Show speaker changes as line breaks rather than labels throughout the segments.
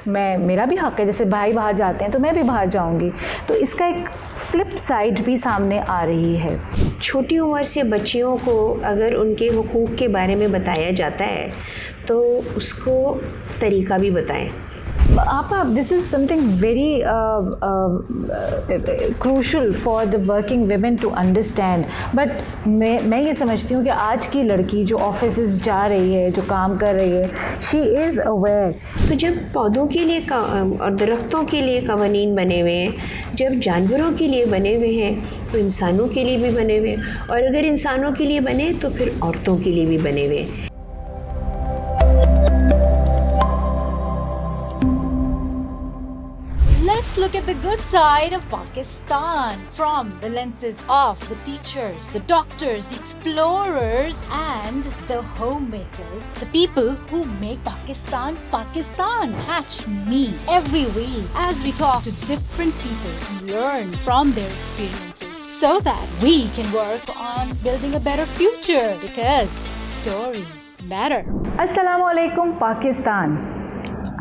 میرا بھی حق ہے, جیسے بھائی باہر جاتے ہیں تو میں بھی باہر جاؤں گی. تو اس کا ایک فلپ سائڈ بھی سامنے آ رہی ہے.
چھوٹی عمر سے بچیوں کو اگر ان کے حقوق کے بارے میں بتایا جاتا ہے تو اس کو طریقہ بھی بتائیں.
آپا, this is something very crucial for the working women to understand. But میں یہ سمجھتی ہوں کہ آج کی لڑکی جو آفیسز جا رہی ہے, جو کام کر رہی ہے, شی از اویئر.
تو جب پودوں کے لیے اور درختوں کے لیے قوانین بنے ہوئے ہیں, جب جانوروں کے لیے بنے ہوئے ہیں تو انسانوں کے لیے بھی بنے ہوئے ہیں, اور اگر انسانوں کے لیے بنے تو پھر عورتوں کے لیے بھی بنے ہوئے ہیں.
Let's look at the good side of Pakistan from the lenses of the teachers, the doctors, the explorers and the homemakers, the people who make Pakistan Pakistan. Catch me every week as we talk to different people and learn from their experiences so that we can work on building a better future because stories matter.
السلام علیکم پاکستان,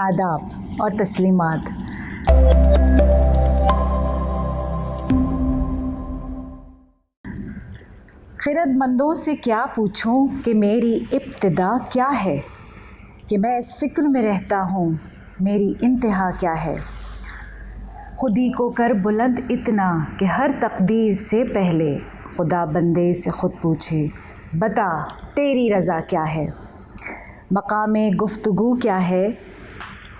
آداب اور تسلیمات. خرد مندوں سے کیا پوچھوں کہ میری ابتدا کیا ہے, کہ میں اس فکر میں رہتا ہوں میری انتہا کیا ہے. خودی کو کر بلند اتنا کہ ہر تقدیر سے پہلے خدا بندے سے خود پوچھے بتا تیری رضا کیا ہے. مقام گفتگو کیا ہے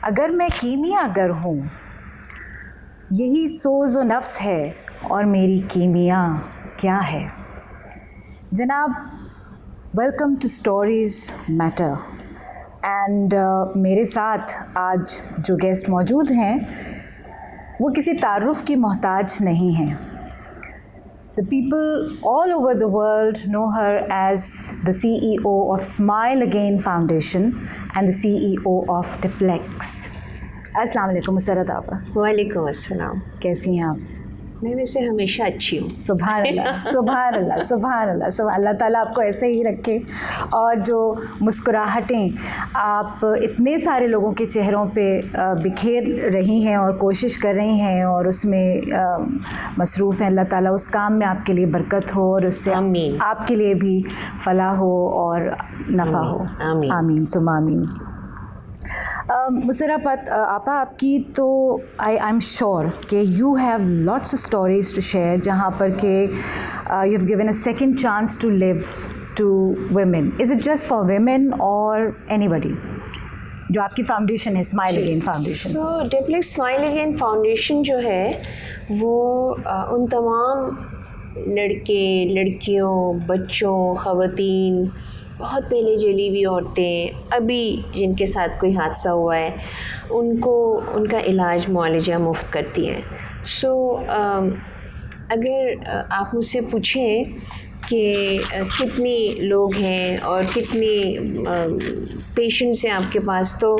اگر میں کیمیا گر ہوں, یہی سوز و نفس ہے اور میری کیمیا کیا ہے. جناب, welcome to stories matter. And میرے ساتھ آج جو گیسٹ موجود ہیں وہ کسی تعارف کی محتاج نہیں ہیں. The people all over the world know her as the CEO of Smile Again Foundation and the CEO of Diplex. السلام علیکم مسرت آپا.
وعلیکم السلام.
کیسی ہیں آپ؟
میں ویسے ہمیشہ اچھی ہوں.
سبحان اللہ سبحان اللہ سبحان اللہ. اللہ تعالیٰ آپ کو ایسے ہی رکھے, اور جو مسکراہٹیں آپ اتنے سارے لوگوں کے چہروں پہ بکھیر رہی ہیں اور کوشش کر رہی ہیں اور اس میں مصروف ہیں, اللہ تعالیٰ اس کام میں آپ کے لیے برکت ہو اور اس سے آپ کے لیے بھی فلاح ہو اور نفع ہو. آمین ثم آمین. مسرہ آپا, آپ کی تو آئی ایم شیور کہ you have lots of stories to share, جہاں پر کہ you have given a second chance to live to women. Is it just for women اور اینی بڈی؟ جو آپ کی فاؤنڈیشن ہے smile again foundation.
So duplex smile again foundation جو ہے وہ ان تمام لڑکے لڑکیوں بچوں خواتین, بہت پہلے جلی ہوئی عورتیں, ابھی جن کے ساتھ کوئی حادثہ ہوا ہے ان کو ان کا علاج معالجہ مفت کرتی ہیں. سو اگر آپ مجھ سے پوچھیں کہ کتنی لوگ ہیں اور کتنی پیشنٹس ہیں آپ کے پاس, تو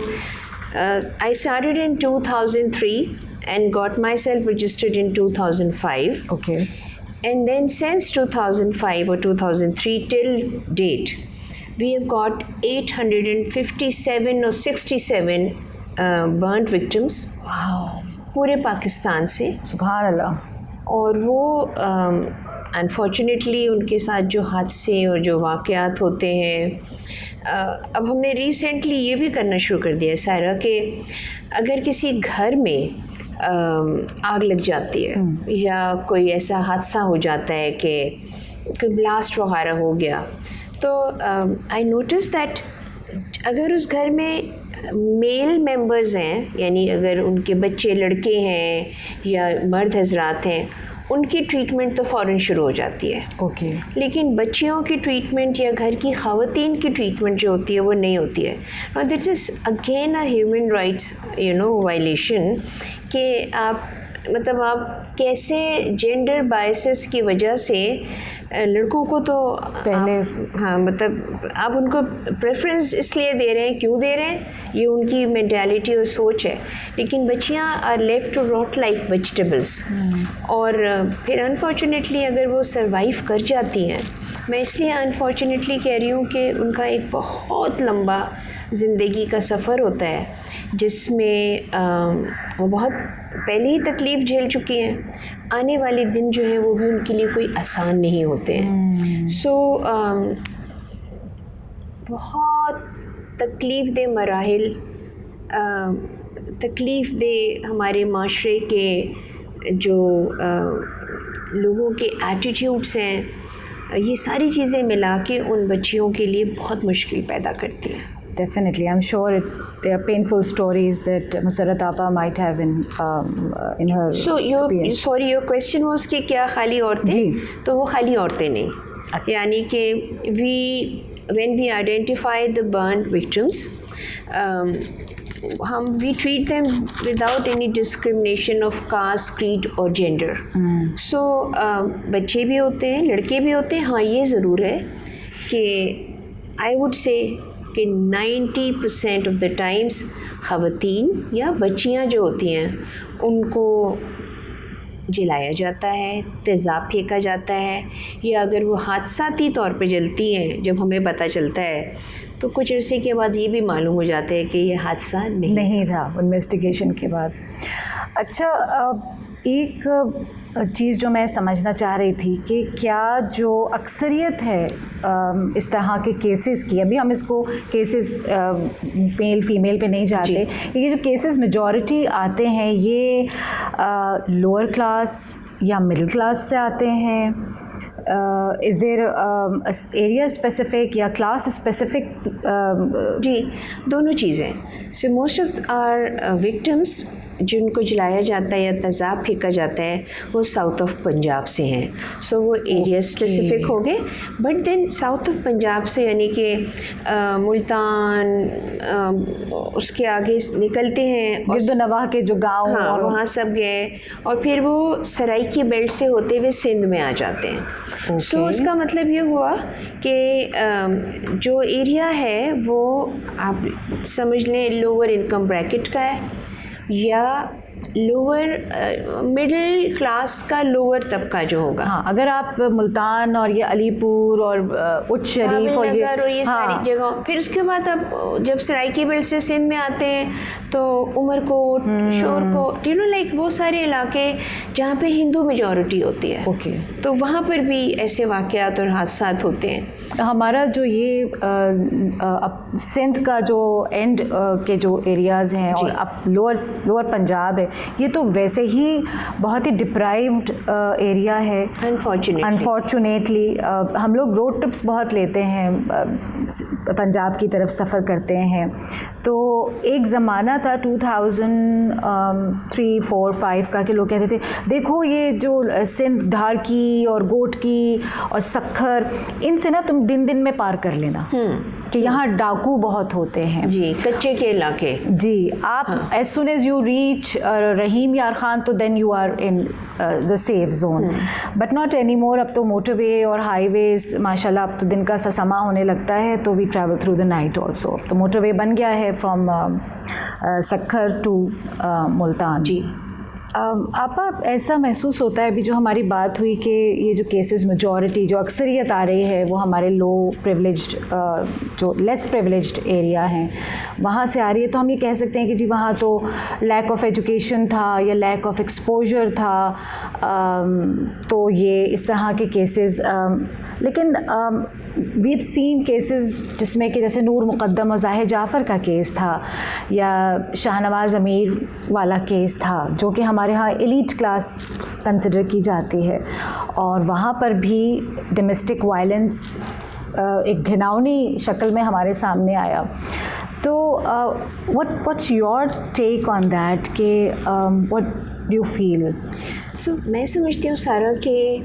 I started in 2003 and got myself registered in 2005.
Okay.
And then since 2005 اور 2003 till date we have got 857 or 67 burnt victims.
Wow.
پورے پاکستان سے.
سبحان اللہ.
اور وہ انفارچونیٹلی ان کے ساتھ جو حادثے اور جو واقعات ہوتے ہیں, اب ہم نے ریسنٹلی یہ بھی کرنا شروع کر دیا ہے سارا کہ اگر کسی گھر میں آگ لگ جاتی ہے یا کوئی ایسا حادثہ ہو جاتا ہے کہ کوئی بلاسٹ وغیرہ ہو گیا, تو آئی نوٹس دیٹ اگر اس گھر میں میل ممبرز ہیں, یعنی اگر ان کے بچے لڑکے ہیں یا مرد حضرات ہیں, ان کی ٹریٹمنٹ تو فوراً شروع ہو جاتی ہے.
اوکے.
لیکن بچیوں کی ٹریٹمنٹ یا گھر کی خواتین کی ٹریٹمنٹ جو ہوتی ہے وہ نہیں ہوتی ہے. اور that is again a human rights violation کہ آپ کیسے جینڈر بائسز کی وجہ سے لڑکوں کو تو
پہلے
آپ ان کو پریفرنس اس لیے دے رہے ہیں, کیوں دے رہے ہیں, یہ ان کی مینٹیلٹی اور سوچ ہے. لیکن بچیاں are left to rot like vegetables, اور پھر انفارچونیٹلی اگر وہ سروائیو کر جاتی ہیں, میں اس لیے انفارچونیٹلی کہہ رہی ہوں کہ ان کا ایک بہت لمبا زندگی کا سفر ہوتا ہے جس میں وہ بہت پہلے ہی تکلیف جھیل چکی ہیں. آنے والے دن جو ہیں وہ بھی ان کے لیے کوئی آسان نہیں ہوتے ہیں. سو بہت تکلیف دہ مراحل، تکلیف دہ ہمارے معاشرے کے جو لوگوں کے ایٹیٹیوڈس ہیں، یہ ساری چیزیں ملا کے ان بچیوں کے لیے بہت مشکل پیدا کرتی ہیں.
Definitely, I'm sure there are painful stories that Musarrat Appa might have in her experience.
Sorry, your question was کہ کیا خالی عورتیں؟
جی.
تو وہ خالی عورتیں نہیں، یعنی کہ when we identify the burn victims, we treat them without any discrimination of caste, creed or gender. So بچے بھی ہوتے ہیں، لڑکے بھی ہوتے ہیں. ہاں یہ ضرور ہے کہ I would say کہ 90% آف دا ٹائمس خواتین یا بچیاں جو ہوتی ہیں ان کو جلایا جاتا ہے، تیزاب پھینکا جاتا ہے، یا اگر وہ حادثاتی طور پہ جلتی ہیں جب ہمیں پتہ چلتا ہے تو کچھ عرصے کے بعد یہ بھی معلوم ہو جاتا ہے کہ یہ حادثہ نہیں
تھا انویسٹیگیشن کے بعد. اچھا، ایک چیز جو میں سمجھنا چاہ رہی تھی کہ کیا جو اکثریت ہے اس طرح کے کیسز کی، ابھی ہم اس کو کیسز میل فیمیل پہ نہیں جاتے، یہ جو کیسز میجورٹی آتے ہیں یہ لوور کلاس یا مڈل کلاس سے آتے ہیں؟ از دیر ایریا اسپیسیفک یا کلاس اسپیسیفک؟
جی، دونوں چیزیں. So most of our victims جن کو جلایا جاتا ہے یا تیزاب پھینکا جاتا ہے وہ ساؤتھ آف پنجاب سے ہیں. سو وہ ایریا اسپیسیفک ہو گئے. But then south of Punjab سے یعنی کہ ملتان، اس کے آگے نکلتے ہیں
گرد و نواح کے جو گاؤں،
ہاں وہاں سب گئے، اور پھر وہ سرائی کی بیلٹ سے ہوتے ہوئے سندھ میں آ جاتے ہیں. سو اس کا مطلب یہ ہوا کہ جو ایریا ہے وہ آپ سمجھ لیں لوور انکم بریکٹ کا ہے یا لوور مڈل کلاس کا لوور طبقہ جو ہوگا.
ہاں، اگر آپ ملتان اور یہ علی پور اور اچ شریف اور
یہ ساری جگہوں، پھر اس کے بعد اب جب سرائی کی بیلٹ سے سندھ میں آتے ہیں تو عمر کوٹ، شور کوٹ، لائک وہ سارے علاقے جہاں پہ ہندو میجورٹی ہوتی ہے، تو وہاں پر بھی ایسے واقعات اور حادثات ہوتے ہیں.
ہمارا جو یہ سندھ کا جو اینڈ کے جو ایریاز ہیں اور اب لوور پنجاب ہے، یہ تو ویسے ہی بہت ہی ڈپرائیوڈ ایریا ہے. انفارچونیٹلی ہم لوگ روڈ ٹرپس بہت لیتے ہیں، پنجاب کی طرف سفر کرتے ہیں، تو ایک زمانہ تھا 2003 4 5 کا کہ لوگ کہتے تھے دیکھو یہ جو سندھ دھار کی اور گوٹ کی اور سکھر، ان سے نا تم دن میں پار کر لینا کہ یہاں ڈاکو بہت ہوتے ہیں.
جی، کچے کے علاقے.
جی، آپ as soon as you reach Rahim Yar Khan تو then you are in the safe zone, but not any more. اب تو موٹر وے اور ہائی ویز ماشاء اللہ اب تو دن کا سما ہونے لگتا ہے، تو we travel through the night also. تو موٹر وے بن گیا ہے فرام سکھر ٹو ملتان.
جی،
آپا ایسا محسوس ہوتا ہے ابھی جو ہماری بات ہوئی کہ یہ جو کیسز میجورٹی جو اکثریت آ رہی ہے وہ ہمارے لو پریولیجڈ جو لیس پریولیجڈ ایریا ہیں وہاں سے آ رہی ہے، تو ہم یہ کہہ سکتے ہیں کہ جی وہاں تو لیک آف ایجوکیشن تھا یا لیک آف ایکسپوجر تھا، تو یہ اس طرح کے کیسز. لیکن ویو سین کیسز جس میں کہ جیسے نور مقدم اور ظاہر جعفر کا کیس تھا یا شاہ نواز امیر والا کیس تھا جو کہ ہمارے ہاں ایلیٹ کلاس کنسیڈر کی جاتی ہے، اور وہاں پر بھی ڈومیسٹک وائلنس ایک گھناؤنی شکل میں ہمارے سامنے آیا. تو what's your take on that کہ واٹ ڈو یو فیل؟
سو میں سمجھتی ہوں سارا کہ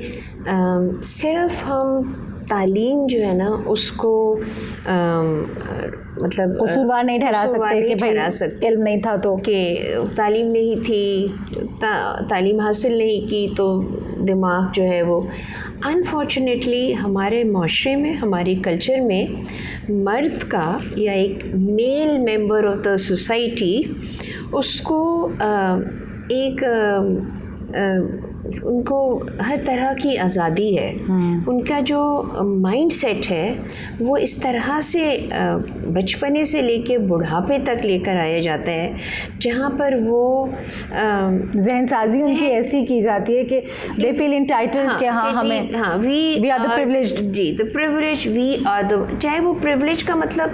صرف ہم تعلیم جو ہے نا اس کو مطلب
قصوروار نہیں ٹھہرا سکتے کہ بھائی علم نہیں تھا، تو
کہ تعلیم نہیں تھی، تعلیم حاصل نہیں کی تو دماغ جو ہے وہ. انفارچونیٹلی ہمارے معاشرے میں، ہمارے کلچر میں مرد کا یا ایک میل ممبر آف دا سوسائٹی اس کو ایک ان کو ہر طرح کی آزادی ہے. ان کا جو مائنڈ سیٹ ہے وہ اس طرح سے بچپنے سے لے کے بڑھاپے تک لے کر آیا جاتا ہے, جہاں پر وہ
ذہن سازی ان کی ایسی کی جاتی ہے کہ دے فیل انٹائٹلڈ کہ ہاں ہمیں وی آر دا پریولیجڈ.
جی, the privilege we are the. چاہے وہ پریولیج کا مطلب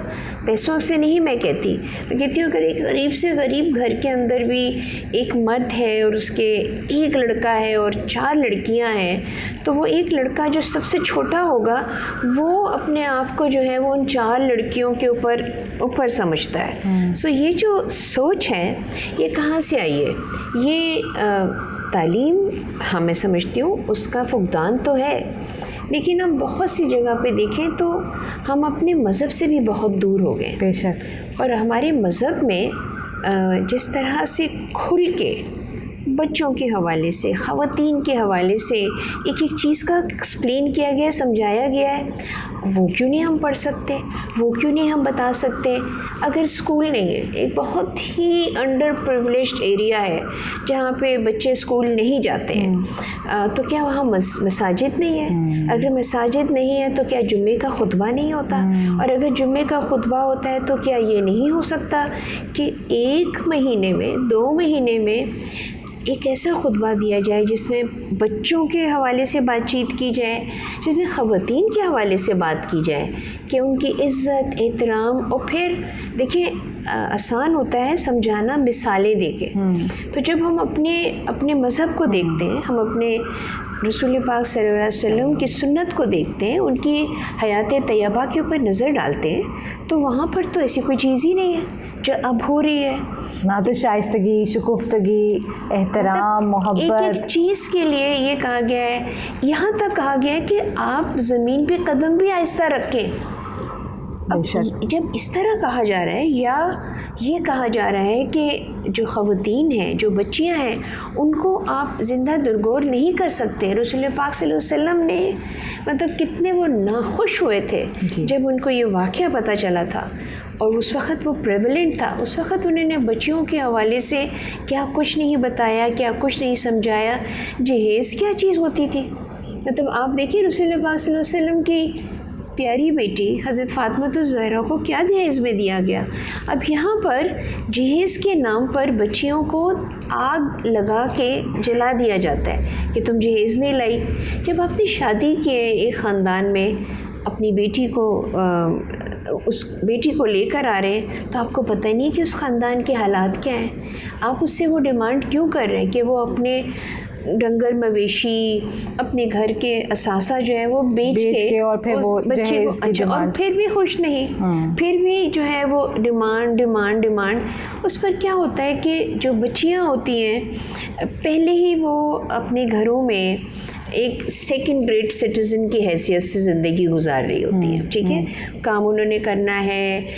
پیسوں سے نہیں میں کہتی ہوں اگر ایک غریب سے غریب گھر کے اندر بھی ایک مرد ہے اور اس کے ایک لڑکا ہے اور 4 لڑکیاں ہیں, تو وہ ایک لڑکا جو سب سے چھوٹا ہوگا وہ اپنے آپ کو جو ہے وہ ان 4 لڑکیوں کے اوپر سمجھتا ہے. سو یہ جو سوچ ہے یہ کہاں سے آئی ہے؟ یہ تعلیم, ہاں میں سمجھتی ہوں اس کا فقدان تو ہے, لیکن ہم بہت سی جگہ پہ دیکھیں تو ہم اپنے مذہب سے بھی بہت دور ہو گئے.
بے شک. اور
ہمارے مذہب میں جس طرح سے کھل کے بچوں کے حوالے سے, خواتین کے حوالے سے ایک ایک چیز کا ایکسپلین کیا گیا, سمجھایا گیا ہے, وہ کیوں نہیں ہم پڑھ سکتے, وہ کیوں نہیں ہم بتا سکتے؟ اگر اسکول نہیں ہے, ایک بہت ہی انڈر پریولیجڈ ایریا ہے جہاں پہ بچے اسکول نہیں جاتے ہیں, تو کیا وہاں مساجد نہیں ہے؟ اگر مساجد نہیں ہے تو کیا جمعے کا خطبہ نہیں ہوتا؟ اور اگر جمعے کا خطبہ ہوتا ہے تو کیا یہ نہیں ہو سکتا کہ 1 مہینے میں 2 مہینے میں ایک ایسا خطبہ دیا جائے جس میں بچوں کے حوالے سے بات چیت کی جائے, جس میں خواتین کے حوالے سے بات کی جائے کہ ان کی عزت, احترام, اور پھر دیکھیں آسان ہوتا ہے سمجھانا مثالیں دے کے. تو جب ہم اپنے مذہب کو دیکھتے ہیں, ہم اپنے رسول پاک صلی اللہ علیہ وسلم کی سنت کو دیکھتے ہیں, ان کی حیات طیبہ کے اوپر نظر ڈالتے ہیں, تو وہاں پر تو ایسی کوئی چیز ہی نہیں ہے جو اب ہو رہی ہے.
نہ تو شائستگی, شکفتگی, احترام, محبت.
ایک چیز کے لیے یہ کہا گیا ہے, یہاں تک کہا گیا ہے کہ آپ زمین پہ قدم بھی آہستہ رکھیں. جب اس طرح کہا جا رہا ہے, یا یہ کہا جا رہا ہے کہ جو خواتین ہیں, جو بچیاں ہیں, ان کو آپ زندہ درگور نہیں کر سکتے. رسول پاک صلی اللہ علیہ وسلم نے مطلب کتنے وہ ناخوش ہوئے تھے جب ان کو یہ واقعہ پتہ چلا تھا, اور اس وقت وہ پریولنٹ تھا. اس وقت انہوں نے بچیوں کے حوالے سے کیا کچھ نہیں بتایا, کیا کچھ نہیں سمجھایا. جہیز کیا چیز ہوتی تھی, مطلب آپ دیکھیں رسول پاک صلی اللہ علیہ وسلم کی پیاری بیٹی حضرت فاطمہ الزہرا کو کیا جہیز میں دیا گیا. اب یہاں پر جہیز کے نام پر بچیوں کو آگ لگا کے جلا دیا جاتا ہے کہ تم جہیز نہیں لائی. جب آپ نے شادی کی ایک خاندان میں, اپنی بیٹی کو اس بیٹی کو لے کر آ رہے ہیں, تو آپ کو پتہ نہیں کہ اس خاندان کے حالات کیا ہیں. آپ اس سے وہ ڈیمانڈ کیوں کر رہے ہیں کہ وہ اپنے ڈنگر مویشی, اپنے گھر کے اثاثہ جو ہے وہ بیچ کے اور پھر وہ بچے کو, اچھا, اور پھر بھی خوش نہیں, پھر بھی جو ہے وہ ڈیمانڈ. اس پر کیا ہوتا ہے کہ جو بچیاں ہوتی ہیں پہلے ہی وہ اپنے گھروں میں ایک 2nd گریڈ سٹیزن کی حیثیت سے زندگی گزار رہی ہوتی ہے. ٹھیک ہے, کام انہوں نے کرنا ہے,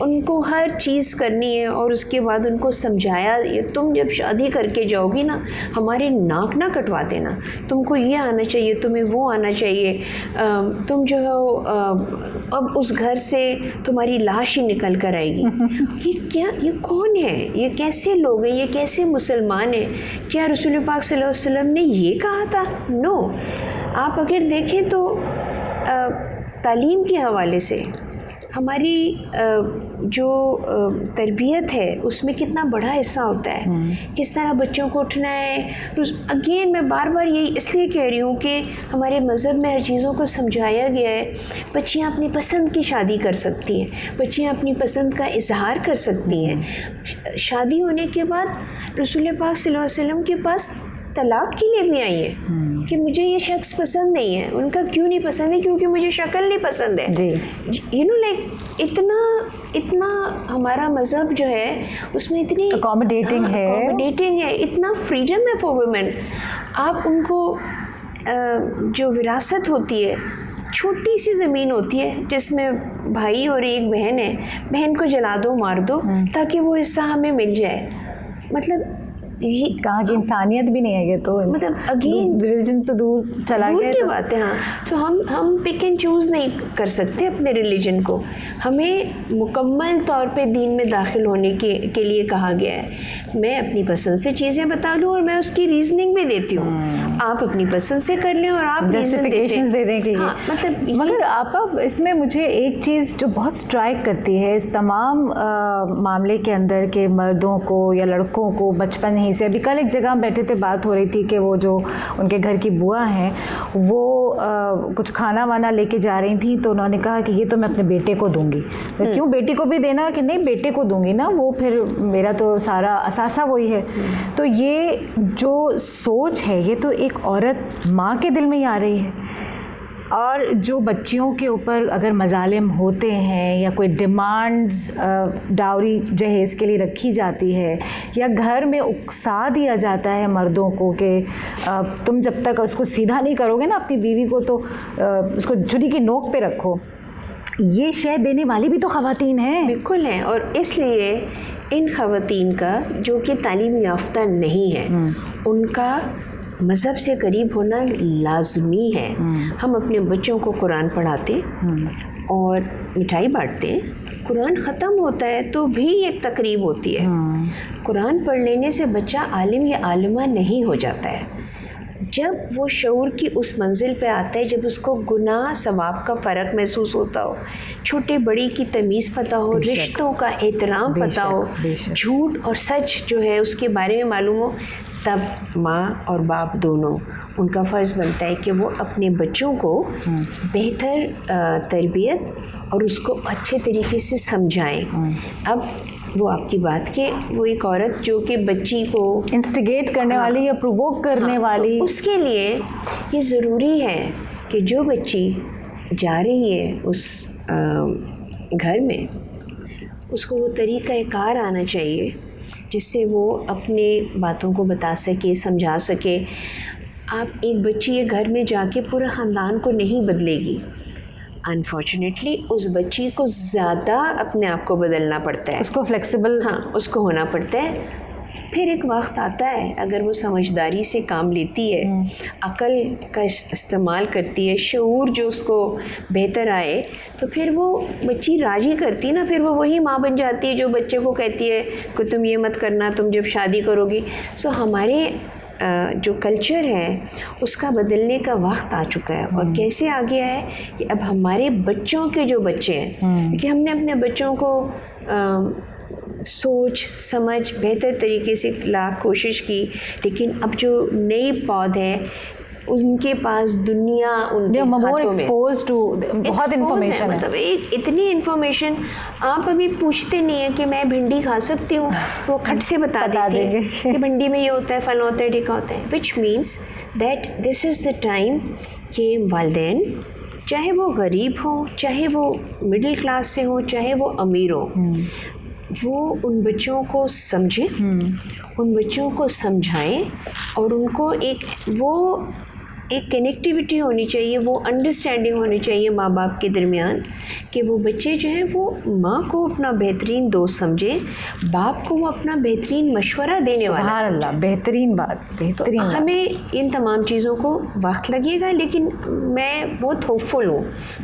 ان کو ہر چیز کرنی ہے, اور اس کے بعد ان کو سمجھایا, تم جب شادی کر کے جاؤ گی نا, ہمارے ناک نہ کٹوا دینا, تم کو یہ آنا چاہیے, تمہیں وہ آنا چاہیے, تم جو ہے اب اس گھر سے تمہاری لاش ہی نکل کر آئے گی. یہ کون ہے, یہ کیسے لوگ ہیں, یہ کیسے مسلمان ہیں؟ کیا رسول پاک صلی اللہ علیہ وسلم نے یہ کہا تھا؟ نو. آپ اگر دیکھیں تو تعلیم کے حوالے سے ہماری جو تربیت ہے اس میں کتنا بڑا حصہ ہوتا ہے, کس طرح بچوں کو اٹھنا ہے. اگین میں بار بار یہی اس لیے کہہ رہی ہوں کہ ہمارے مذہب میں ہر چیزوں کو سمجھایا گیا ہے. بچیاں اپنی پسند کی شادی کر سکتی ہیں, بچیاں اپنی پسند کا اظہار کر سکتی ہیں. شادی ہونے کے بعد رسول پاک صلی اللہ علیہ وسلم کے پاس طلاق کے لیے بھی آئی ہے کہ مجھے یہ شخص پسند نہیں ہے. ان کا کیوں نہیں پسند ہے؟ کیونکہ مجھے شکل نہیں پسند ہے. لائک اتنا ہمارا مذہب جو ہے اس میں اتنی
اکوموڈیٹنگ
ہے, اتنا فریڈم ہے فار ویمن. آپ ان کو جو وراثت ہوتی ہے, چھوٹی سی زمین ہوتی ہے جس میں بھائی اور ایک بہن ہے, بہن کو جلا دو, مار دو تاکہ وہ حصہ ہمیں مل جائے. مطلب
کہاں کی انسانیت بھی نہیں ہے یہ تو,
مطلب اگین
ریلیجن تو دور چلا گیا
کی بات ہے. ہاں, تو ہم پک اینڈ چوز نہیں کر سکتے اپنے ریلیجن کو. ہمیں مکمل طور پہ دین میں داخل ہونے کے لیے کہا گیا ہے. میں اپنی پسند سے چیزیں بتا لوں اور میں اس کی ریزننگ بھی دیتی ہوں, آپ اپنی پسند سے کر لیں اور آپ
جسٹیفیکیشنز دے دیں کہ
مطلب.
مگر آپا اس میں مجھے ایک چیز جو بہت اسٹرائک کرتی ہے اس تمام معاملے کے اندر کہ مردوں کو یا لڑکوں کو بچپن ہی سے, ابھی کل ایک جگہ بیٹھے تھے بات ہو رہی تھی کہ وہ جو ان کے گھر کی بوا ہیں وہ کچھ کھانا وانا لے کے جا رہی تھیں تو انہوں نے کہا کہ یہ تو میں اپنے بیٹے کو دوں گی. کیوں بیٹی کو بھی دینا, کہ نہیں بیٹے کو دوں گی نا, وہ پھر میرا تو سارا اثاثہ وہی ہے. تو یہ جو سوچ ہے یہ تو ایک عورت ماں کے دل میں ہی آ رہی ہے. اور جو بچیوں کے اوپر اگر مظالم ہوتے ہیں یا کوئی ڈیمانڈز ڈاوری جہیز کے لیے رکھی جاتی ہے یا گھر میں اکسا دیا جاتا ہے مردوں کو کہ تم جب تک اس کو سیدھا نہیں کرو گے نا اپنی بیوی کو تو اس کو چھری کی نوک پہ رکھو, یہ شے دینے والی بھی تو خواتین ہیں.
بالکل ہیں. اور اس لیے ان خواتین کا جو کہ تعلیم یافتہ نہیں ہے ان کا مذہب سے قریب ہونا لازمی ہے. ہم اپنے بچوں کو قرآن پڑھاتے اور مٹھائی بانٹتے, قرآن ختم ہوتا ہے تو بھی ایک تقریب ہوتی ہے. قرآن پڑھ لینے سے بچہ عالم یا عالمہ نہیں ہو جاتا ہے. جب وہ شعور کی اس منزل پہ آتا ہے جب اس کو گناہ ثواب کا فرق محسوس ہوتا ہو, چھوٹے بڑی کی تمیز پتہ ہو, رشتوں کا احترام پتہ ہو, جھوٹ اور سچ جو ہے اس کے بارے میں معلوم ہو, تب ماں اور باپ دونوں ان کا فرض بنتا ہے کہ وہ اپنے بچوں کو بہتر تربیت اور اس کو اچھے طریقے سے سمجھائیں. اب وہ آپ کی بات کہ وہ ایک عورت جو کہ بچی کو
انسٹیگیٹ کرنے والی یا پرووک کرنے والی,
تو اس کے لیے یہ ضروری ہے کہ جو بچی جا رہی ہے اس گھر میں اس کو وہ طریقہ کار آنا چاہیے جس سے وہ اپنے باتوں کو بتا سکے, سمجھا سکے. آپ ایک بچی یہ گھر میں جا کے پورے خاندان کو نہیں بدلے گی. انفارچونیٹلی اس بچی کو زیادہ اپنے آپ کو بدلنا پڑتا ہے,
اس کو فلیکسیبل,
ہاں اس کو ہونا پڑتا ہے. پھر ایک وقت آتا ہے اگر وہ سمجھداری سے کام لیتی ہے, عقل کا استعمال کرتی ہے, شعور جو اس کو بہتر آئے, تو پھر وہ بچی راضی کرتی ہے نا, پھر وہ وہی ماں بن جاتی ہے جو بچے کو کہتی ہے کہ تم یہ مت کرنا تم جب شادی کرو گی. سو ہمارے جو کلچر ہے اس کا بدلنے کا وقت آ چکا ہے. اور کیسے آ گیا ہے کہ اب ہمارے بچوں کے جو بچے ہیں کہ ہم نے اپنے بچوں کو سوچ سمجھ بہتر طریقے سے لاکھ کوشش کی, لیکن اب جو نئی پود ہے ان کے پاس دنیا ان کے ہاتھوں میں
بہت انفارمیشن ہے.
مطلب ایک اتنی انفارمیشن آپ ابھی پوچھتے نہیں ہیں کہ میں بھنڈی کھا سکتی ہوں, وہ کھٹ سے بتا دیتی ہے کہ بھنڈی میں یہ ہوتا ہے, فلاں ہوتا ہے, ٹھیکا ہوتا ہے. Which means that this is the time کہ والدین چاہے وہ غریب ہوں, چاہے وہ مڈل کلاس سے ہوں, چاہے وہ امیر ہوں, وہ ان بچوں کو سمجھیں, ان بچوں کو سمجھائیں اور ان کو ایک کنیکٹیوٹی ہونی چاہیے, وہ انڈرسٹینڈنگ ہونی چاہیے ماں باپ کے درمیان کہ وہ بچے جو ہیں وہ ماں کو اپنا بہترین دوست سمجھیں, باپ کو وہ اپنا بہترین مشورہ دینے والا سمجھیں.
سبحان اللہ, بہترین بات, بہترین.
ہمیں ان تمام چیزوں کو وقت لگے گا, لیکن میں بہت ہوپ فل ہوں.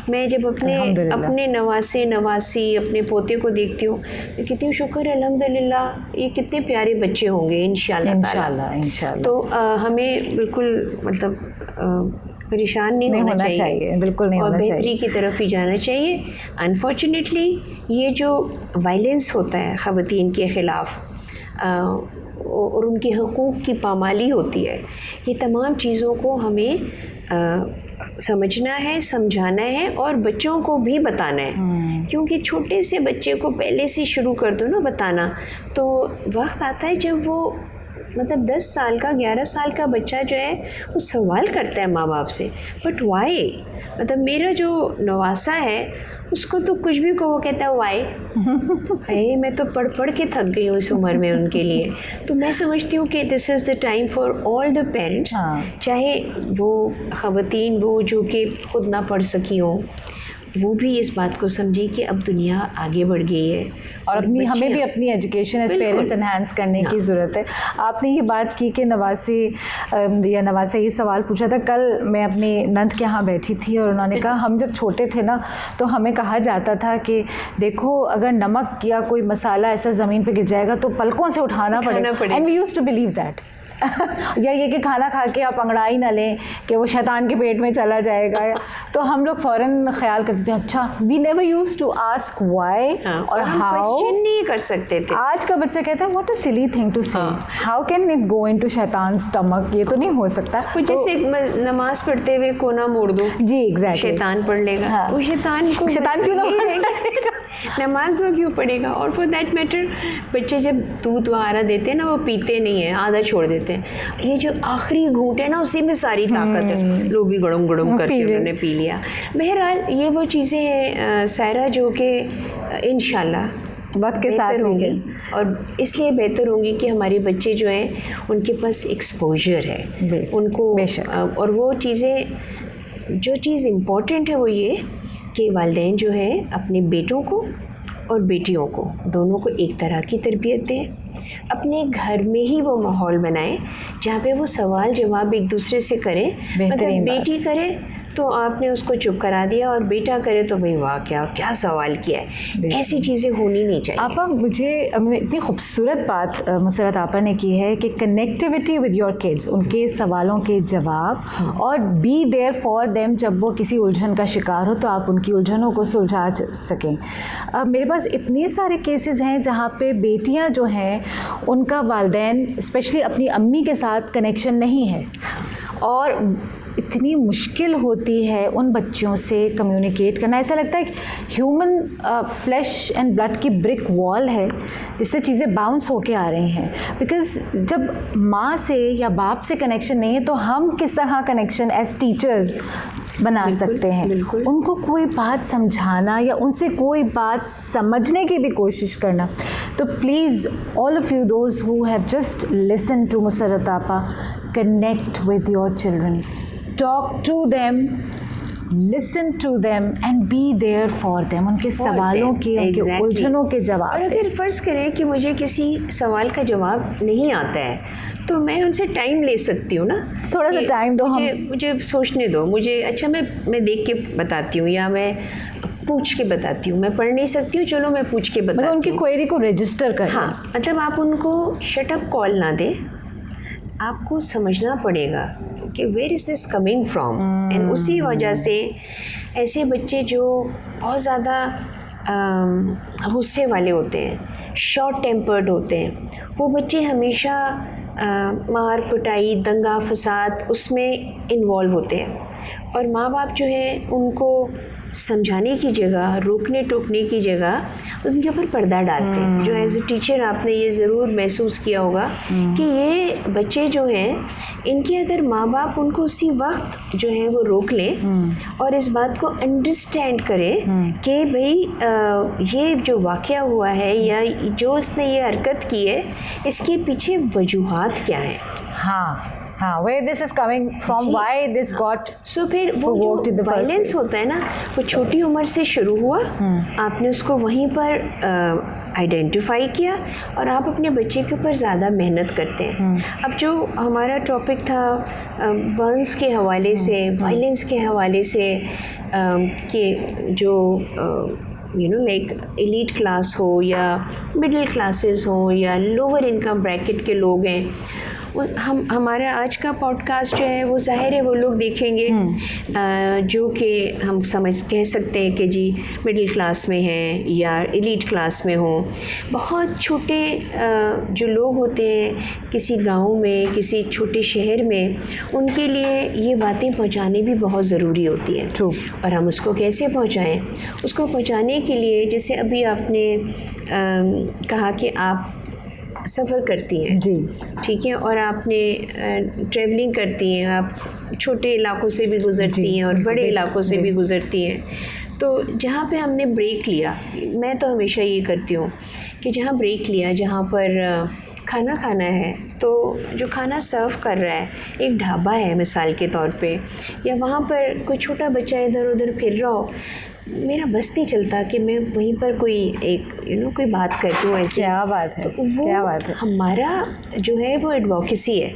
میں جب اپنے نواسی اپنے پوتے کو دیکھتی ہوں میں کہتی ہوں شکر الحمدللہ یہ کتنے پیارے بچے ہوں گے انشاءاللہ تعالی. تو ہمیں بالکل مطلب پریشان نہیں ہونا چاہیے,
بالکل نہیں,
اور بہتری کی طرف ہی جانا چاہیے. انفارچونیٹلی یہ جو وائلنس ہوتا ہے خواتین کے خلاف اور ان کے حقوق کی پامالی ہوتی ہے, یہ تمام چیزوں کو ہمیں سمجھنا ہے, سمجھانا ہے اور بچوں کو بھی بتانا ہے. کیونکہ چھوٹے سے بچے کو پہلے سے شروع کر دو نا بتانا, تو وقت آتا ہے جب وہ مطلب 10 سال کا 11 سال کا بچہ جو ہے وہ سوال کرتا ہے ماں باپ سے, بٹ وائی. مطلب میرا جو نواسا ہے اس کو تو کچھ بھی کو وہ کہتا ہے وائی. میں تو پڑھ کے تھک گئی ہوں اس عمر میں ان کے لیے. تو میں سمجھتی ہوں کہ this is the time for all the parents, چاہے وہ خواتین وہ جو کہ خود نہ پڑھ سکی ہوں وہ بھی اس بات کو سمجھیں کہ اب دنیا آگے بڑھ گئی ہے
اور ہمیں بھی اپنی ایجوکیشن ایز پیرنٹس انہینس کرنے کی ضرورت ہے. آپ نے یہ بات کی کہ نواسی یہ سوال پوچھا تھا. کل میں اپنی نند کے یہاں بیٹھی تھی اور انہوں نے کہا ہم جب چھوٹے تھے نا تو ہمیں کہا جاتا تھا کہ دیکھو اگر نمک یا کوئی مسالہ ایسا زمین پہ گر جائے گا تو پلکوں سے اٹھانا پڑے گا. And we used to believe that. یا یہ کہ کھانا کھا کے آپ انگڑائی نہ لیں کہ وہ شیطان کے پیٹ میں چلا جائے گا. تو ہم لوگ فوراً خیال کرتے تھے اچھا we never use to ask why اور ہاؤ.
نہیں کر سکتے تھے.
آج کا بچہ کہتا ہے what a silly thing to say, how can it go into شیطان اسٹمک. یہ تو نہیں ہو سکتا.
جیسے نماز پڑھتے ہوئے کونا موڑ دو,
جی ایگزیکٹلی,
شیطان پڑھ لے گا. وہ شیطان
کیوں
نماز وہ کیوں پڑھے گا. اور فار دیٹ میٹر بچے جب دودھ وغیرہ دیتے ہیں نا وہ پیتے نہیں ہیں, آدھا چھوڑ دیتے ہیں. یہ جو آخری گھونٹ ہے نا اسی میں ساری طاقت ہے, لوگ بھی گڑم گڑم کر کے انہوں نے پی لیا. بہرحال یہ وہ چیزیں ہیں سائرہ جو کہ انشاءاللہ
وقت کے ساتھ ہوں گی
اور اس لیے بہتر ہوں گی کہ ہمارے بچے جو ہیں ان کے پاس ایکسپوجر ہے ان کو. اور وہ چیزیں جو چیز امپورٹنٹ ہے وہ یہ کہ والدین جو ہے اپنے بیٹوں کو اور بیٹیوں کو دونوں کو ایک طرح کی تربیت دیں. اپنے گھر میں ہی وہ ماحول بنائیں جہاں پہ وہ سوال جواب ایک دوسرے سے کریں. مطلب بیٹی کرے تو آپ نے اس کو چپ کرا دیا اور بیٹا کرے تو بھائی واہ کیا سوال کیا ہے. ایسی چیزیں ہونی نہیں چاہیے.
آپا مجھے اتنی خوبصورت بات مسرت آپا نے کی ہے کہ کنیکٹیوٹی ود یور کڈس, ان کے سوالوں کے جواب اور بی دیئر فار دیم. جب وہ کسی الجھن کا شکار ہو تو آپ ان کی الجھنوں کو سلجھا سکیں. میرے پاس اتنے سارے کیسز ہیں جہاں پہ بیٹیاں جو ہیں ان کا والدین اسپیشلی اپنی امی کے ساتھ کنیکشن نہیں ہے اور اتنی مشکل ہوتی ہے ان بچوں سے کمیونیکیٹ کرنا. ایسا لگتا ہے ہیومن فلیش اینڈ بلڈ کی بریک وال ہے جس سے چیزیں باؤنس ہو کے آ رہی ہیں. بیکاز جب ماں سے یا باپ سے کنیکشن نہیں ہے تو ہم کس طرح کنیکشن ایز ٹیچرز بنا سکتے ہیں. ان کو کوئی بات سمجھانا یا ان سے کوئی بات سمجھنے کی بھی کوشش کرنا. تو please all of you those who have just listen to Musarrat آپا, connect with your children, talk to them, listen to them and be there for them. ان کے سوالوں کے ان کے الجھنوں کے جواب.
اور اگر فرض کریں کہ مجھے کسی سوال کا جواب نہیں آتا ہے تو میں ان سے ٹائم لے سکتی ہوں نا,
تھوڑا سا ٹائم دو,
مجھے سوچنے دو, مجھے اچھا میں دیکھ کے بتاتی ہوں یا میں پوچھ کے بتاتی ہوں. میں پڑھ نہیں سکتی ہوں, چلو میں پوچھ کے بتاتی ہوں.
ان کی کوئری کو رجسٹر کریں.
ہاں مطلب آپ ان کو شٹ اپ کال نہ دیں, آپ کو سمجھنا پڑے گا کہ where is this coming from. And اسی وجہ سے ایسے بچے جو بہت زیادہ غصے والے ہوتے ہیں, شارٹ ٹیمپرڈ ہوتے ہیں, وہ بچے ہمیشہ مار پٹائی دنگا فساد اس میں انوالو ہوتے ہیں. اور ماں باپ جو ہے ان کو سمجھانے کی جگہ, روکنے ٹوکنے کی جگہ ان کے اوپر پردہ ڈالتے ہیں. جو ایز اے ٹیچر آپ نے یہ ضرور محسوس کیا ہوگا کہ یہ بچے جو ہیں ان کے اگر ماں باپ ان کو اسی وقت جو ہے وہ روک لیں اور اس بات کو انڈرسٹینڈ کریں کہ بھئی یہ جو واقعہ ہوا ہے یا جو اس نے یہ حرکت کی ہے اس کے پیچھے وجوہات کیا ہیں.
ہاں where this is coming from, why this got
پھر وہ جو وائلنس ہوتا ہے نا وہ چھوٹی عمر سے شروع ہوا, آپ نے اس کو وہیں پر آئیڈینٹیفائی کیا اور آپ اپنے بچے کے اوپر زیادہ محنت کرتے ہیں. اب جو ہمارا ٹاپک تھا برنس کے حوالے سے, وائلنس کے حوالے سے, کہ جو لائک ایلیٹ کلاس ہو یا مڈل کلاسز ہوں یا لوور انکم بریکٹ کے لوگ ہیں, ہمارا آج کا پوڈ کاسٹ جو ہے وہ ظاہر ہے وہ لوگ دیکھیں گے جو کہ ہم کہہ سکتے ہیں کہ جی مڈل کلاس میں ہیں یا ایلیٹ کلاس میں ہوں. بہت چھوٹے جو لوگ ہوتے ہیں کسی گاؤں میں, کسی چھوٹے شہر میں, ان کے لیے یہ باتیں پہنچانی بھی بہت ضروری ہوتی ہے. اور ہم اس کو کیسے پہنچائیں؟ اس کو پہنچانے کے لیے جیسے ابھی آپ نے کہا کہ آپ سفر کرتی ہیں,
جی
ٹھیک ہے, اور آپ نے ٹریولنگ کرتی ہیں, آپ چھوٹے علاقوں سے بھی گزرتی ہیں اور بڑے علاقوں سے بھی گزرتی ہیں. تو جہاں پہ ہم نے بریک لیا, میں تو ہمیشہ یہ کرتی ہوں کہ جہاں بریک لیا, جہاں پر کھانا کھانا ہے, تو جو کھانا سرو کر رہا ہے ایک ڈھابا ہے مثال کے طور پہ, یا وہاں پر کوئی چھوٹا بچہ ادھر ادھر پھر رہا ہو, میرا بس نہیں چلتا کہ میں وہیں پر کوئی ایک کوئی بات کرتی ہوں ایسے.
کیا بات ہے, کیا بات ہے.
ہمارا جو ہے وہ ایڈوکیسی ہے.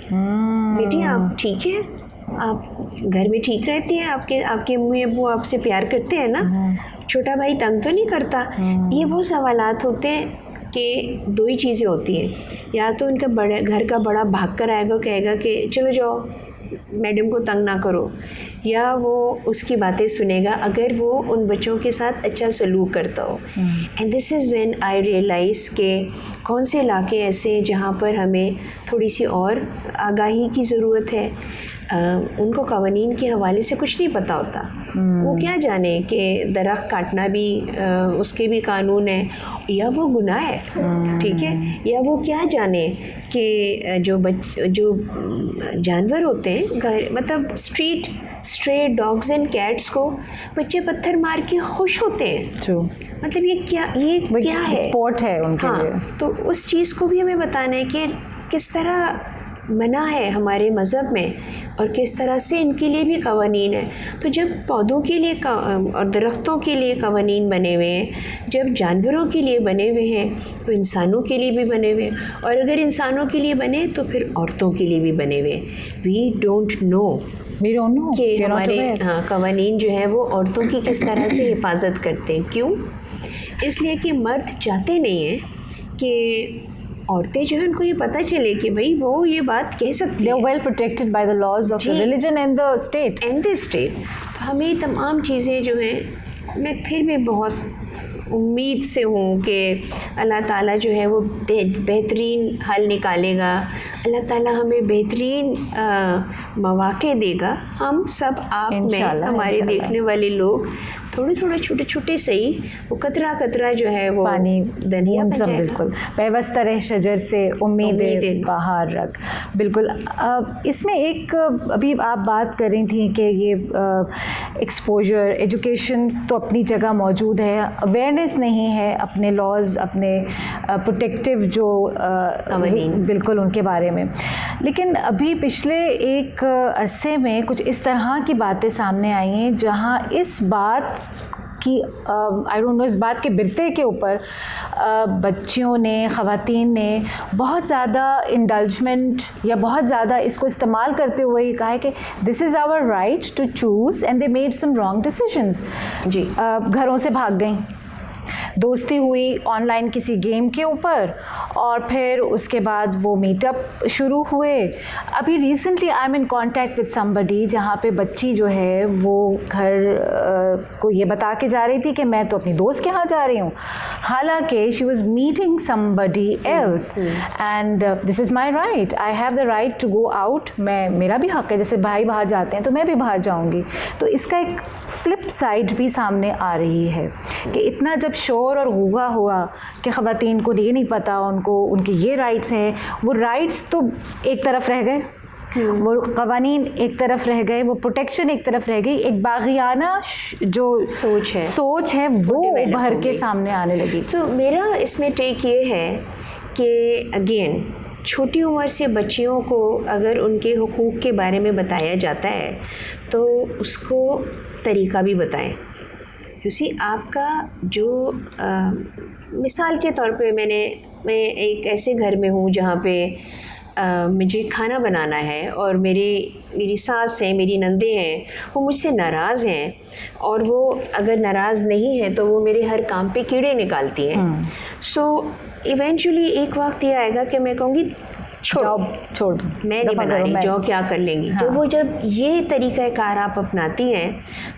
بیٹی آپ ٹھیک ہے, آپ گھر میں ٹھیک رہتی ہیں, آپ کے امی ابو آپ سے پیار کرتے ہیں نا, چھوٹا بھائی تنگ تو نہیں کرتا. یہ وہ سوالات ہوتے ہیں کہ دو ہی چیزیں ہوتی ہیں, یا تو ان کا گھر کا بڑا بھاگ کر آئے گا, کہے گا کہ چلو جاؤ میڈم کو تنگ نہ کرو, یا وہ اس کی باتیں سنے گا اگر وہ ان بچوں کے ساتھ اچھا سلوک کرتا ہو. And this is when I realise کہ کون سے علاقے ایسے ہیں جہاں پر ہمیں تھوڑی سی اور آگاہی کی ضرورت ہے. ان کو قوانین کے حوالے سے کچھ نہیں پتہ ہوتا. وہ کیا جانے کہ درخت کاٹنا بھی اس کے بھی قانون ہے, یا وہ گناہ ہے, ٹھیک ہے, یا وہ کیا جانے کہ جو جانور ہوتے ہیں مطلب اسٹرے ڈاگز اینڈ کیٹس کو بچے پتھر مار کے خوش ہوتے ہیں. مطلب یہ کیا ہے,
اسپورٹ ہے ان کے لیے.
تو اس چیز کو بھی ہمیں بتانا ہے کہ کس طرح منع ہے ہمارے مذہب میں, اور کس طرح سے ان کے لیے بھی قوانین ہیں. تو جب پودوں کے لیے اور درختوں کے لیے قوانین بنے ہوئے ہیں, جب جانوروں کے لیے بنے ہوئے ہیں, تو انسانوں کے لیے بھی بنے ہوئے ہیں, اور اگر انسانوں کے لیے بنے تو پھر عورتوں کے لیے بھی بنے ہوئے ہیں. وی ڈونٹ نو کہ ہمارے قوانین جو ہیں وہ عورتوں کی کس طرح سے حفاظت کرتے ہیں. کیوں؟ اس لیے کہ مرد چاہتے نہیں ہیں کہ عورتیں جو ہیں ان کو یہ پتہ چلے کہ بھئی وہ یہ بات کہہ سکتی ہیں.
They are well protected by the laws of the religion and the state.
تو ہمیں تمام چیزیں جو ہیں, میں پھر بھی بہت امید سے ہوں کہ اللہ تعالیٰ جو ہے وہ بہترین حل نکالے گا. اللہ تعالیٰ ہمیں بہترین مواقع دے گا. ہم سب آپ میں, ہمارے دیکھنے والے لوگ تھوڑے چھوٹے چھوٹے صحیح, وہ قطرہ جو ہے وہ
پانی
دنیا
سب بالکل پیوستہ رہ شجر سے امید بہار رکھ. بالکل. اس میں ایک ابھی آپ بات کر رہی تھیں کہ یہ ایکسپوجر ایجوکیشن تو اپنی جگہ موجود ہے, اویئرنیس نہیں ہے اپنے لاز, اپنے پروٹیکٹیو جو بالکل ان کے بارے میں. لیکن ابھی پچھلے ایک عرصے میں کچھ اس طرح کی باتیں سامنے آئی ہیں جہاں اس بات کی آئی ڈونٹ نو اس بات کے برتے کے اوپر بچیوں نے, خواتین نے بہت زیادہ انڈلجمنٹ یا بہت زیادہ اس کو استعمال کرتے ہوئے یہ کہا ہے کہ this is our right to choose, and they made some wrong decisions.
جی,
گھروں سے بھاگ گئیں, دوستی ہوئی آن لائن کسی گیم کے اوپر, اور پھر اس کے بعد وہ میٹ اپ شروع ہوئے. ابھی recently I am in contact with somebody جہاں پہ بچی جو ہے وہ گھر کو یہ بتا کے جا رہی تھی کہ میں تو اپنی دوست کے یہاں جا رہی ہوں, حالانکہ she was meeting somebody else and this is my right, I have the right to go out. میرا بھی حق ہے, جیسے بھائی باہر جاتے ہیں تو میں بھی باہر جاؤں گی. تو اس کا ایک فلپ سائڈ بھی سامنے آ رہی ہے کہ اتنا جب شور اور غوغا ہوا کہ خواتین کو یہ نہیں پتہ, ان کے یہ رائٹس ہیں, وہ رائٹس تو ایک طرف رہ گئے, وہ قوانین ایک طرف رہ گئے, وہ پروٹیکشن ایک طرف رہ گئی, ایک باغیانہ جو سوچ ہے وہ ابھر کے سامنے آنے لگی.
تو میرا اس میں ٹیک یہ ہے کہ اگین چھوٹی عمر سے بچیوں کو اگر ان کے حقوق کے بارے میں بتایا جاتا ہے تو اس کو طریقہ بھی بتائیں. اسی آپ کا جو مثال کے طور پہ میں ایک ایسے گھر میں ہوں جہاں پہ مجھے کھانا بنانا ہے, اور میری ساس ہیں, میری نندیں ہیں, وہ مجھ سے ناراض ہیں, اور وہ اگر ناراض نہیں ہیں تو وہ میرے ہر کام پہ کیڑے نکالتی ہیں. سو ایونچولی ایک وقت یہ آئے گا کہ میں کہوں گی چھوڑ میں نہیں بنا رہی, جو کیا کر لیں گی. جب یہ طریقہ کار آپ اپناتی ہیں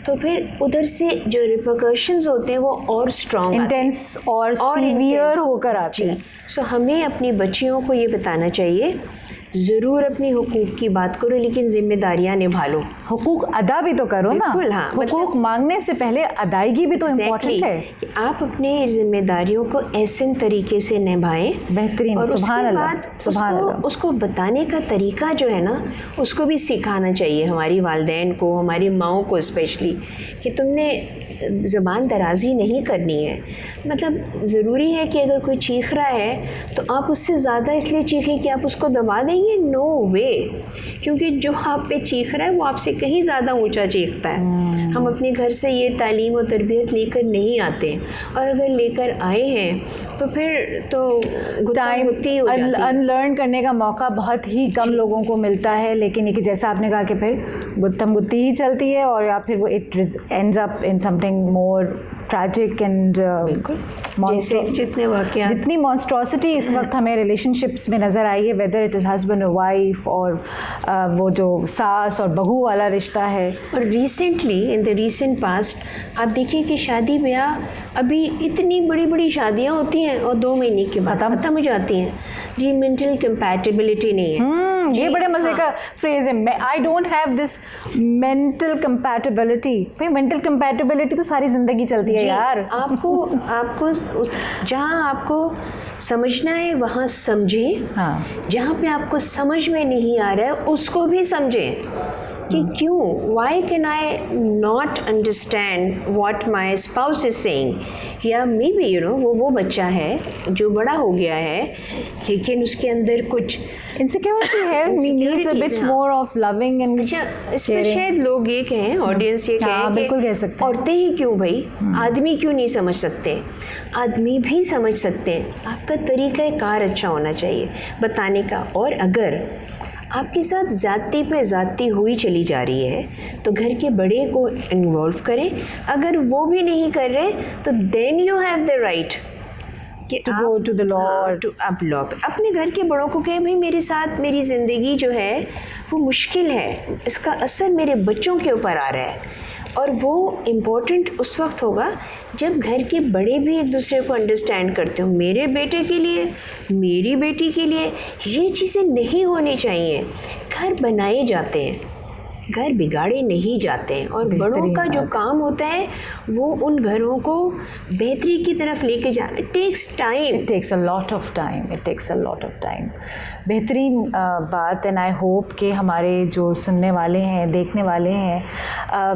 تو پھر ادھر سے جو ریپرکشنز ہوتے ہیں وہ اور اسٹرانگ,
انٹینس اور سیویئر ہو کر آتے ہیں.
سو ہمیں اپنی بچیوں کو یہ بتانا چاہیے, ضرور اپنی حقوق کی بات کرو لیکن ذمہ داریاں نبھا لو.
حقوق ادا بھی تو کرو نا. حقوق مانگنے سے پہلے ادائیگی بھی تو امپورٹنٹ ہے.
آپ اپنے ذمہ داریوں کو احسن طریقے سے نبھائیں.
بہترین.
اور اس کے بعد اس کو بتانے کا طریقہ جو ہے نا اس کو بھی سکھانا چاہیے ہماری والدین کو, ہماری ماؤں کو اسپیشلی, کہ تم نے زبان درازی نہیں کرنی ہے. مطلب ضروری ہے کہ اگر کوئی چیخ رہا ہے تو آپ اس سے زیادہ اس لیے چیخیں کہ آپ اس کو دبا دیں گے؟ نو وے. کیونکہ جو آپ پہ چیخ رہا ہے وہ آپ سے کہیں زیادہ اونچا چیختا ہے. ہم اپنے گھر سے یہ تعلیم و تربیت لے کر نہیں آتے, اور اگر لے کر آئے ہیں تو پھر تو
ٹائم انلرن کرنے کا موقع بہت ہی کم لوگوں کو ملتا ہے. لیکن یہ کہ جیسا آپ نے کہا کہ پھر گتم گتی ہی چلتی ہے, اور یا پھر وہ it ends up in some thing more tragic and
جتنے واقعات,
جتنی مانسٹراسٹی اس وقت ہمیں ریلیشن شپس میں نظر آئی ہے, ویدر اٹ از ہسبینڈ اور وائف, اور وہ جو ساس اور بہو والا رشتہ ہے.
اور recently in the recent past آپ دیکھیں کہ شادی بیاہ ابھی اتنی بڑی بڑی شادیاں ہوتی ہیں اور 2 مہینے کے بعد ختم ہو جاتی ہیں. جی مینٹل کمپیٹیبلٹی نہیں ہے.
یہ بڑے مزے کا فریز ہے, I don't have this mental compatibility. بھائی مینٹل کمپیٹیبلٹی تو ساری زندگی چلتی ہے یار.
آپ کو جہاں آپ کو سمجھنا ہے وہاں سمجھیں, جہاں پہ آپ کو سمجھ میں نہیں آ رہا ہے اس کو بھی سمجھیں کہ کیوں, why can I not understand what my spouse is saying. یا مے بی وہ بچہ ہے جو بڑا ہو گیا ہے لیکن اس کے اندر کچھ
انسیکیورٹی ہے, needs a bit more of loving and.
اس میں شاید لوگ یہ کہیں, آڈینس یہ کہیں
بالکل کہہ سکتے ہیں,
عورتیں ہی کیوں بھائی, آدمی کیوں نہیں سمجھ سکتے؟ آدمی بھی سمجھ سکتے ہیں. آپ کا طریقہ کار اچھا ہونا چاہیے بتانے کا. اور اگر آپ کے ساتھ زیادتی پہ زیادتی ہوئی چلی جا رہی ہے تو گھر کے بڑے کو انوالو کریں. اگر وہ بھی نہیں کر رہے تو then you have the right کہ
go to the law.
آپ اپنے گھر کے بڑوں کو کہیں بھائی میرے ساتھ میری زندگی جو ہے وہ مشکل ہے, اس کا اثر میرے بچوں کے اوپر آ رہا ہے. اور وہ امپورٹنٹ اس وقت ہوگا جب گھر کے بڑے بھی ایک دوسرے کو انڈرسٹینڈ کرتے ہوں. میرے بیٹے کے لیے, میری بیٹی کے لیے یہ چیزیں نہیں ہونی چاہیے. گھر بنائے جاتے ہیں, گھر بگاڑے نہیں جاتے ہیں. اور بڑوں کا جو کام ہوتا ہے وہ ان گھروں کو بہتری کی طرف لے کے جانا. It takes time.
It takes a lot of time. It takes a lot of time. بہترین بات. اینڈ آئی ہوپ کہ ہمارے جو سننے والے ہیں, دیکھنے والے ہیں,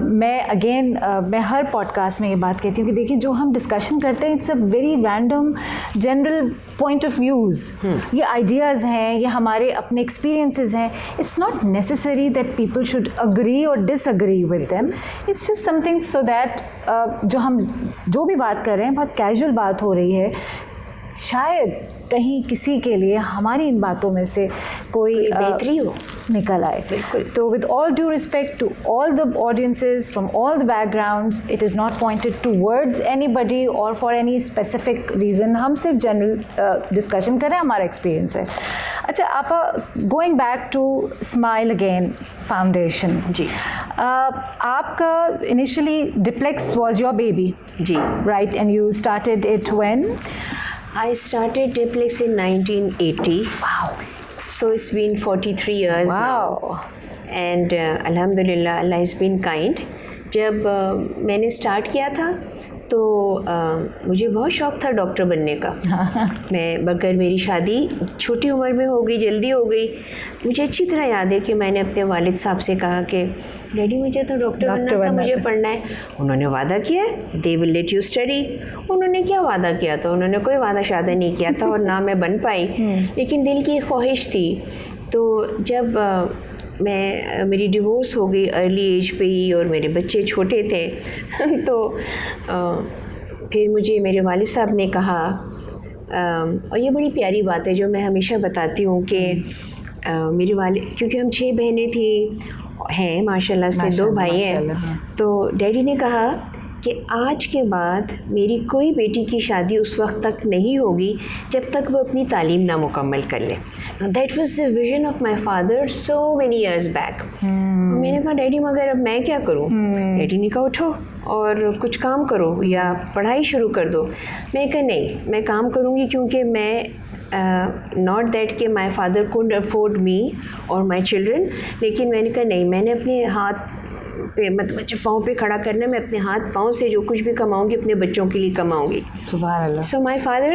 میں اگین میں ہر پوڈ کاسٹ میں یہ بات کہتی ہوں کہ دیکھیں جو ہم ڈسکشن کرتے ہیں it's a very random general point of views. یہ آئیڈیاز ہیں, یہ ہمارے اپنے ایکسپیرینسز ہیں. It's not necessary that people should agree or disagree with them. It's just something so that ہم جو بھی بات کر رہے ہیں بہت کیجول بات ہو رہی ہے, شاید کہیں کسی کے لیے ہماری ان باتوں میں سے کوئی
بہتری ہو
نکل آئے. بالکل. تو with all due respect to all the audiences from all the backgrounds, it is not pointed towards anybody or for any specific reason. ہم صرف جنرل ڈسکشن کریں, ہمارا ایکسپیرینس ہے. اچھا آپا, going back to smile again foundation,
جی
آپ کا initially Diplex was your baby,
جی
right, and you started it when?
I started Diplex in 1980.
Wow.
So it's been 43 years now. And alhamdulillah, Allah has been kind. جب میں نے start کیا تھا تو مجھے بہت شوق تھا ڈاکٹر بننے کا. مگر میری شادی چھوٹی عمر میں ہو گئی, جلدی ہو گئی. مجھے اچھی طرح یاد ہے کہ میں نے اپنے والد صاحب سے کہا کہ ڈیڈی مجھے تو ڈاکٹر بننا تھا, مجھے پڑھنا ہے. انہوں نے وعدہ کیا ہے دے ول لیٹ یو اسٹڈی. انہوں نے کیا وعدہ کیا تھا, انہوں نے کوئی وعدہ شادہ نہیں کیا تھا اور نہ میں بن پائی, لیکن دل کی خواہش تھی. تو جب میری ڈیورس ہو گئی ارلی ایج پہ ہی اور میرے بچے چھوٹے تھے تو پھر مجھے میرے والد صاحب نے کہا, اور یہ بڑی پیاری بات ہے جو میں ہمیشہ بتاتی ہوں کہ میرے والد, کیونکہ ہم 6 بہنیں ہیں ماشاء اللہ سے 2 بھائی ہیں, تو ڈیڈی نے کہا کہ آج کے بعد میری کوئی بیٹی کی شادی اس وقت تک نہیں ہوگی جب تک وہ اپنی تعلیم نہ مکمل کر لے. That was the vision of my father so many years back. میں نے کہا ڈیڈی مگر اب میں کیا کروں؟ ڈیڈی نے کہا اٹھو اور کچھ کام کرو یا پڑھائی شروع کر دو. میں نے کہا نہیں, میں کام کروں گی, کیونکہ میں ناٹ دیٹ کہ مائی فادر کوڈ افورڈ می اور مائی چلڈرن, لیکن میں نے کہا نہیں, میں نے اپنے ہاتھ پہ مطلب اچھا پاؤں پہ کھڑا کرنا, میں اپنے ہاتھ پاؤں سے جو کچھ بھی کماؤں گی اپنے بچوں کے لیے کماؤں گی.
سبحان اللہ.
So my father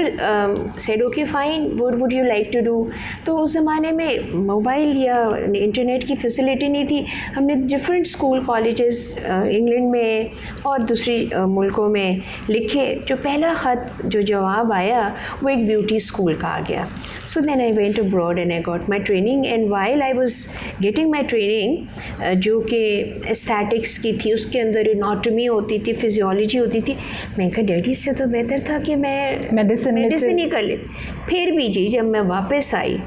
said okay fine, what would you like to do. تو اس زمانے میں موبائل یا انٹرنیٹ کی فیسلٹی نہیں تھی. ہم نے ڈفرینٹ اسکول کالجز انگلینڈ میں اور دوسری ملکوں میں لکھے. جو پہلا خط جو جواب آیا وہ ایک بیوٹی اسکول کا آ گیا. So then I went abroad and I got my training, and while I was getting my training جو کہ استھیٹکس کی تھی, اس کے اندر اناٹمی ہوتی تھی, فزیولوجی ہوتی تھی. میں کہا ڈیڈی سے تو بہتر تھا کہ میں میڈیسن ہی کر لیں. پھر بھی جی جب میں واپس آئی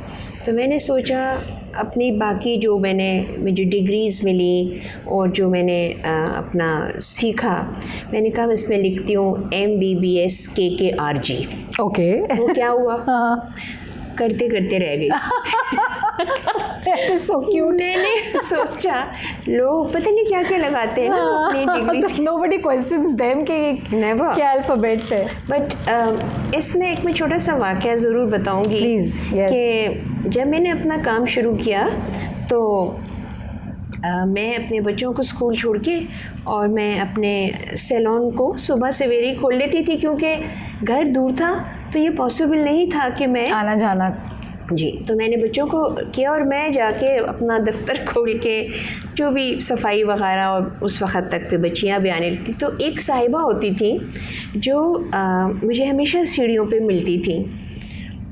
تو میں نے سوچا اپنی باقی جو مجھے ڈگریز ملی اور جو میں نے اپنا سیکھا, میں نے کہا اس میں لکھتی ہوں MBBS KKRG.
اوکے.
وہ کیا ہوا, کرتے کرتے رہ گئی.
So cute.
میں نے سوچا لوگ پتہ نہیں کیا کیا لگاتے ہیں نا اپنی ڈگریز.
نوبڈی کوسچنز دیم کہ کیا الفابیٹس ہے.
بٹ اس میں ایک میں چھوٹا سا واقعہ ضرور بتاؤں گی
پلیز.
کہ جب میں نے اپنا کام شروع کیا تو میں اپنے بچوں کو اسکول چھوڑ کے اور میں اپنے سیلون کو صبح سویرے ہی کھول لیتی تھی, کیونکہ گھر دور تھا تو یہ پاسبل نہیں تھا کہ میں
آنا جانا.
جی تو میں نے بچوں کو کیا اور میں جا کے اپنا دفتر کھول کے جو بھی صفائی وغیرہ, اور اس وقت تک پہ بچیاں بھی آنے لگتی. تو ایک صاحبہ ہوتی تھیں جو مجھے ہمیشہ سیڑھیوں پہ ملتی تھیں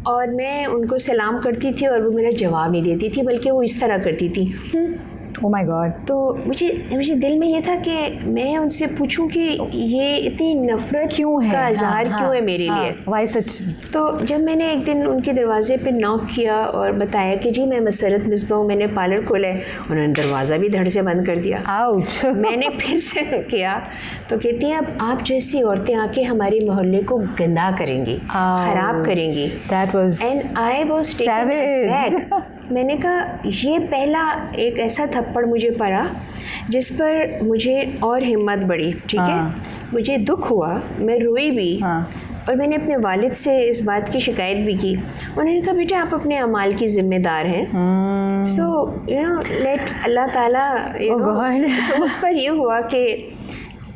اور میں ان کو سلام کرتی تھی اور وہ میرا جواب نہیں دیتی تھی, بلکہ وہ اس طرح کرتی تھی.
او مائی گاڈ.
تو مجھے دل میں یہ تھا کہ میں ان سے پوچھوں کہ یہ اتنی نفرت
کیوں ہے
کا اظہار کیوں ہے میرے لیے.
وائی سچ.
تو جب میں نے ایک دن ان کے دروازے پہ ناک کیا اور بتایا کہ جی میں مسرت مصباح ہوں, میں نے پارلر کھولا ہے, انہوں نے دروازہ بھی دھڑ سے بند کر دیا.
آؤچ.
میں نے پھر سے کیا تو کہتی ہیں اب آپ جیسی عورتیں آ کے ہمارے محلے کو گندا کریں گی, خراب کریں گی.
That was
and I was taken back. میں نے کہا یہ پہلا ایک ایسا تھپڑ مجھے پڑا جس پر مجھے اور ہمت بڑھی. ٹھیک ہے, مجھے دکھ ہوا, میں روئی بھی, اور میں نے اپنے والد سے اس بات کی شکایت بھی کی. انہوں نے کہا بیٹا آپ اپنے اعمال کی ذمہ دار ہیں, سو لیٹ اللہ تعالیٰ. سو اس پر یہ ہوا کہ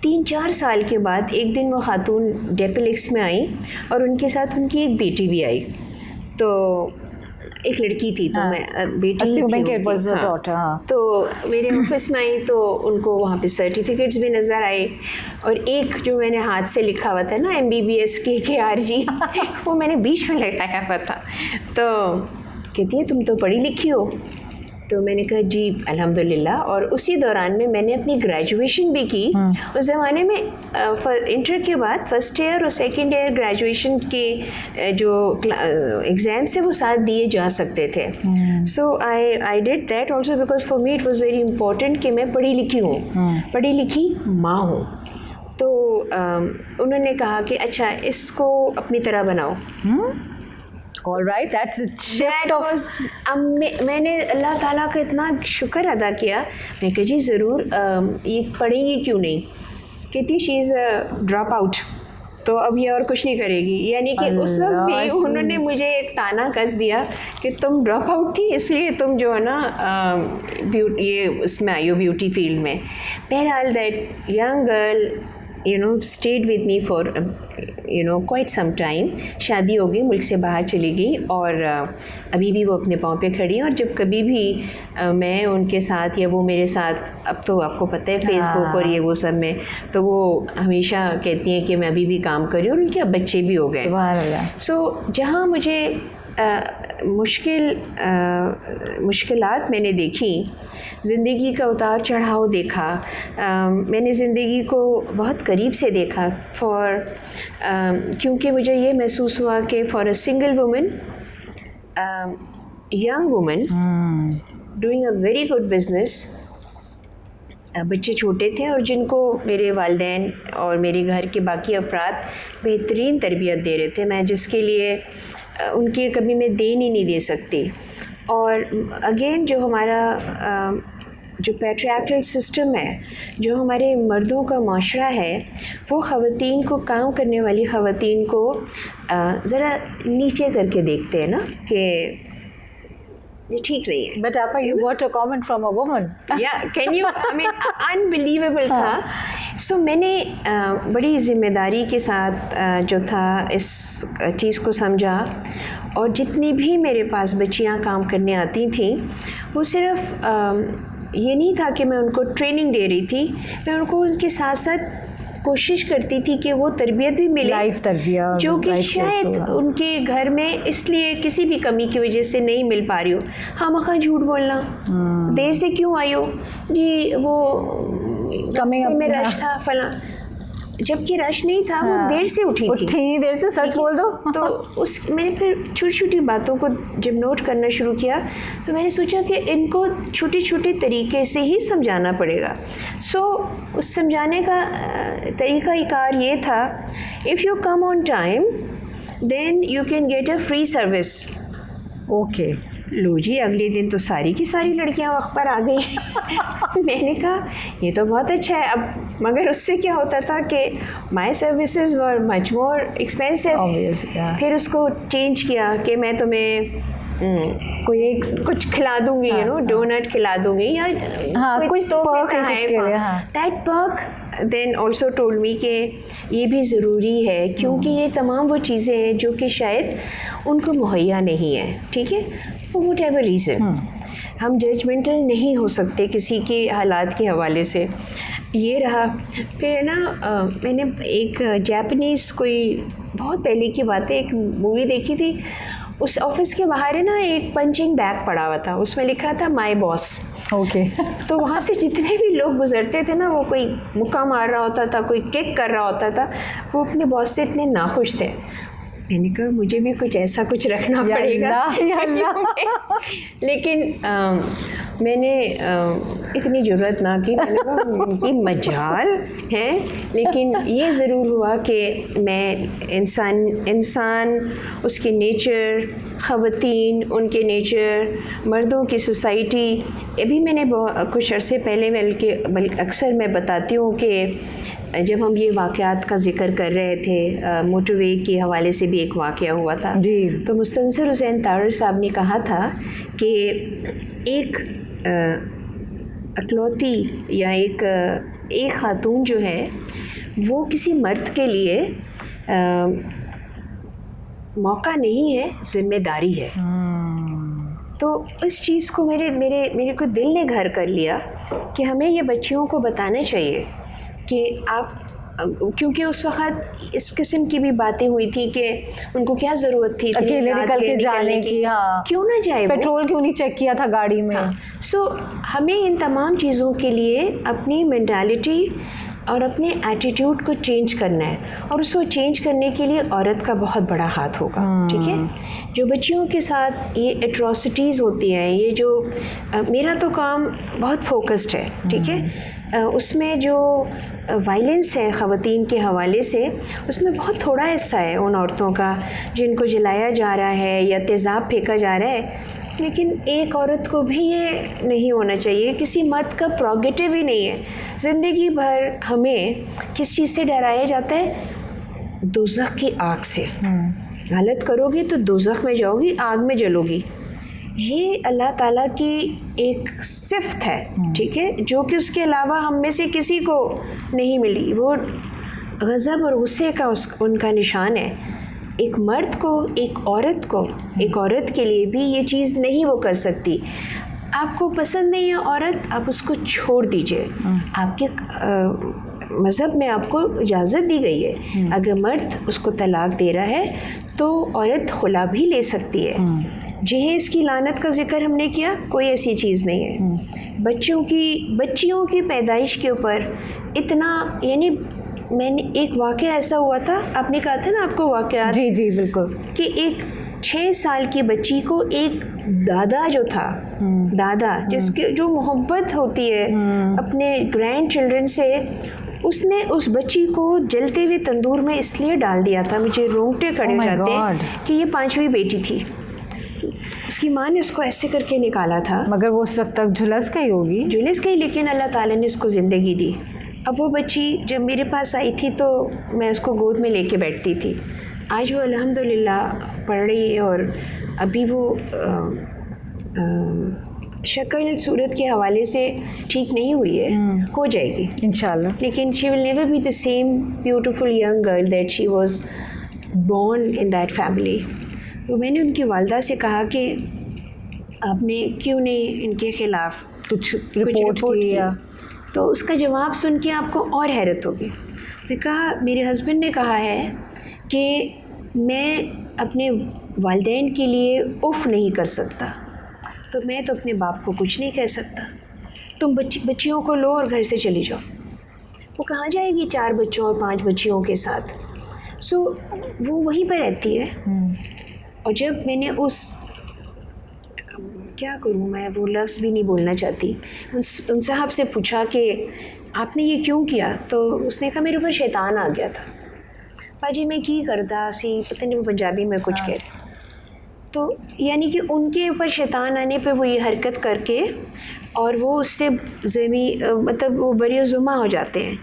3-4 سال کے بعد ایک دن وہ خاتون ڈیپلیکس میں آئیں اور ان کے ساتھ ان کی ایک بیٹی بھی آئی. تو ایک لڑکی تھی تو میں بیٹی تو میرے آفس میں آئی تو ان کو وہاں پہ سرٹیفکیٹس بھی نظر آئے, اور ایک جو میں نے ہاتھ سے لکھا ہوا تھا نا MBBS KKRG وہ میں نے بیچ میں لگایا ہوا تھا. تو کہتی ہے تم تو پڑھی لکھی ہو. تو میں نے کہا جی الحمدللہ. اور اسی دوران میں نے اپنی گریجویشن بھی کی. اس زمانے میں انٹر کے بعد فرسٹ ایئر اور سیکنڈ ایئر گریجویشن کے جو ایگزامس تھے وہ ساتھ دیے جا سکتے تھے. So I did that also because for me it was very important کہ میں پڑھی لکھی ہوں, پڑھی لکھی ماں ہوں. تو انہوں نے کہا کہ اچھا اس کو اپنی طرح بناؤ.
All right, that's a shift of.
میں نے اللہ تعالیٰ کا اتنا شکر ادا کیا. میں کہا جی ضرور, یہ پڑھیں گی کیوں نہیں. کہتی شی از ڈراپ آؤٹ, تو اب یہ اور کچھ نہیں کرے گی. یعنی کہ اس وقت بھی انہوں نے مجھے ایک تانا کس دیا کہ تم ڈراپ آؤٹ تھی اس لیے تم جو ہے نا یہ اس میں آئی ہو بیوٹی فیلڈ میں. بہرحال that young girl stayed with me for quite some time. شادی ہو گئی, ملک سے باہر چلی گئی, اور ابھی بھی وہ اپنے پاؤں پہ کھڑی ہیں. اور جب کبھی بھی میں ان کے ساتھ یا وہ میرے ساتھ, اب تو آپ کو پتہ ہے فیس بک اور یہ وہ سب میں, تو وہ ہمیشہ کہتی ہیں کہ میں ابھی بھی کام کر رہی ہوں, اور ان کے اب بچے بھی ہو گئے. سو جہاں مجھے مشکلات میں نے دیکھی, زندگی کا اتار چڑھاؤ دیکھا, میں نے زندگی کو بہت قریب سے دیکھا. کیونکہ مجھے یہ محسوس ہوا کہ for a single woman, young woman doing a very good business, بچے چھوٹے تھے اور جن کو میرے والدین اور میرے گھر کے باقی افراد بہترین تربیت دے رہے تھے, میں جس کے لیے ان کی کبھی میں دین ہی نہیں دے سکتی. اور اگین جو ہمارا جو پیٹریارکل سسٹم ہے, جو ہمارے مردوں کا معاشرہ ہے, وہ خواتین کو, کام کرنے والی خواتین کو ذرا نیچے کر کے دیکھتے ہیں نا, کہ یہ ٹھیک نہیں ہے.
But Appa, you got a comment from a woman.
Yeah, can you, I mean, unbelievable تھا. سو میں نے بڑی ذمہ داری کے ساتھ جو تھا اس چیز کو سمجھا, اور جتنی بھی میرے پاس بچیاں کام کرنے آتی تھیں وہ صرف یہ نہیں تھا کہ میں ان کو ٹریننگ دے رہی تھی, میں ان کو ان کے ساتھ ساتھ کوشش کرتی تھی کہ وہ تربیت بھی ملے,
لائف تربیت
جو کہ شاید ان کے گھر میں اس لیے کسی بھی کمی کی وجہ سے نہیں مل پا رہی ہو. خواہ جھوٹ بولنا, دیر سے کیوں آئی ہو جی, وہ راستے میں رش تھا فلاں, جبکہ رش نہیں تھا, وہ دیر سے اٹھی تھی,
دیر سے سچ بول دو.
تو اس میں نے پھر چھوٹی چھوٹی باتوں کو جب نوٹ کرنا شروع کیا تو میں نے سوچا کہ ان کو چھوٹی چھوٹی طریقے سے ہی سمجھانا پڑے گا. سو اس سمجھانے کا طریقہ کار یہ تھا, if you come on time then you can get a free service.
Okay,
لو جی, اگلے دن تو ساری کی ساری لڑکیاں وقت پر آ گئی. میں نے کہا یہ تو بہت اچھا ہے. اب مگر اس سے کیا ہوتا تھا کہ مائی سروسز ور مچ مور ایکسپینسو. پھر اس کو چینج کیا کہ میں تمہیں کوئی ایک کچھ کھلا دوں گی, ڈونٹ کھلا دوں گی, یا
کچھ
دیٹ پرک. دین آلسو ٹولڈ می کہ یہ بھی ضروری ہے, کیونکہ یہ تمام وہ چیزیں ہیں جو کہ شاید ان کو مہیا نہیں ہیں. ٹھیک ہے, وٹ ایور ریزن, ہم ججمنٹل نہیں ہو سکتے کسی کے حالات کے حوالے سے. یہ رہا. پھر نا میں نے ایک جاپنیز, کوئی بہت پہلے کی بات ہے, ایک مووی دیکھی تھی. اس آفس کے باہر ہے نا ایک پنچنگ بیگ پڑا ہوا تھا, اس میں لکھا تھا مائی باس.
اوکے.
تو وہاں سے جتنے بھی لوگ گزرتے تھے نا, وہ کوئی مکہ مار رہا ہوتا تھا, کوئی کک کر رہا ہوتا تھا, وہ اپنے باس سے اتنے ناخوش تھے. میں نے کہا مجھے بھی کچھ ایسا کچھ رکھنا پڑے گا. لیکن میں نے اتنی ضرورت نہ کی, میں نے کہا یہ مجال ہے. لیکن یہ ضرور ہوا کہ میں انسان اس کے نیچر, خواتین ان کے نیچر, مردوں کی سوسائٹی. ابھی میں نے کچھ عرصے پہلے بلکہ اکثر میں بتاتی ہوں کہ جب ہم یہ واقعات کا ذکر کر رہے تھے, موٹر وے کے حوالے سے بھی ایک واقعہ ہوا تھا جی, تو مستنصر حسین تارڑ صاحب نے کہا تھا کہ ایک اکلوتی یا ایک خاتون جو ہے وہ کسی مرد کے لیے موقع نہیں ہے, ذمہ داری ہے. تو اس چیز کو میرے کو دل نے گھر کر لیا کہ ہمیں یہ بچیوں کو بتانا چاہیے کہ آپ, کیونکہ اس وقت اس قسم کی بھی باتیں ہوئی تھی کہ ان کو کیا ضرورت تھی
اکیلے نکل کے جانے کی,
کیوں نہ جائے,
پیٹرول کیوں نہیں چیک کیا تھا گاڑی میں.
سو ہمیں ان تمام چیزوں کے لیے اپنی مینٹالٹی اور اپنے ایٹیٹیوڈ کو چینج کرنا ہے, اور اس کو چینج کرنے کے لیے عورت کا بہت بڑا ہاتھ ہوگا. ٹھیک ہے, جو بچیوں کے ساتھ یہ ایٹراسٹیز ہوتی ہیں, یہ جو میرا تو کام بہت فوکسڈ ہے. ٹھیک ہے, اس میں جو وائلنس ہے خواتین کے حوالے سے, اس میں بہت تھوڑا حصہ ہے ان عورتوں کا جن کو جلایا جا رہا ہے یا تیزاب پھینکا جا رہا ہے. لیکن ایک عورت کو بھی یہ نہیں ہونا چاہیے, کسی مرد کا پروگیٹو ہی نہیں ہے. زندگی بھر ہمیں کس چیز سے ڈرایا جاتا ہے, دوزخ کی آگ سے. غلط کرو گی تو دوزخ میں جاؤ گی, آگ میں جلو گی. یہ اللہ تعالیٰ کی ایک صفت ہے. ٹھیک ہے, جو کہ اس کے علاوہ ہم میں سے کسی کو نہیں ملی. وہ غضب اور غصے کا ان کا نشان ہے. ایک مرد کو, ایک عورت کے لیے بھی یہ چیز نہیں وہ کر سکتی. آپ کو پسند نہیں ہے عورت, آپ اس کو چھوڑ دیجئے. آپ کے مذہب میں آپ کو اجازت دی گئی ہے, اگر مرد اس کو طلاق دے رہا ہے تو عورت خلا بھی لے سکتی ہے. جہیز کی لعنت کا ذکر ہم نے کیا, کوئی ایسی چیز نہیں ہے. بچیوں کی پیدائش کے اوپر اتنا, یعنی میں نے ایک واقعہ ایسا ہوا تھا, آپ نے کہا تھا نا آپ کو واقعات,
جی جی بالکل,
کہ ایک 6 سال کی بچی کو ایک دادا جو تھا, دادا جس کی جو محبت ہوتی ہے اپنے گرینڈ چلڈرن سے, اس نے اس بچی کو جلتے ہوئے تندور میں اس لیے ڈال دیا تھا, مجھے رونگٹے کھڑے ہو جاتے ہیں, کہ یہ 5ویں بیٹی تھی. اس کی ماں نے اس کو ایسے کر کے نکالا تھا,
مگر وہ اس وقت تک جھلس گئی,
لیکن اللہ تعالیٰ نے اس کو زندگی دی. اب وہ بچی جب میرے پاس آئی تھی تو میں اس کو گود میں لے کے بیٹھتی تھی. آج وہ الحمدللہ پڑھ رہی ہے, اور ابھی وہ شکل صورت کے حوالے سے ٹھیک نہیں ہوئی ہے, ہو جائے گی
انشاءاللہ,
لیکن she will never be the same beautiful young girl that she was born in that family. تو میں نے ان کی والدہ سے کہا کہ آپ نے کیوں نہیں ان کے خلاف
کچھ
رپورٹ
کی؟
تو اس کا جواب سن کے آپ کو اور حیرت ہوگی. اس نے کہا میرے ہسبینڈ نے کہا ہے کہ میں اپنے والدین کے لیے اف نہیں کر سکتا, تو میں تو اپنے باپ کو کچھ نہیں کہہ سکتا, تم بچیوں کو لو اور گھر سے چلی جاؤ. وہ کہاں جائے گی 4 بچوں اور 5 بچیوں کے ساتھ؟ سو وہ وہیں پہ رہتی ہے. اور جب میں نے کیا کروں میں, وہ لفظ بھی نہیں بولنا چاہتی, ان صاحب سے پوچھا کہ آپ نے یہ کیوں کیا, تو اس نے کہا میرے اوپر شیطان آ گیا تھا. باجی میں کی کرتا سی, پتہ نہیں وہ پنجابی میں کچھ کہہ رہے. تو یعنی کہ ان کے اوپر شیطان آنے پہ وہ یہ حرکت کر کے, اور وہ اس سے مطلب وہ بری ذمہ ہو جاتے ہیں.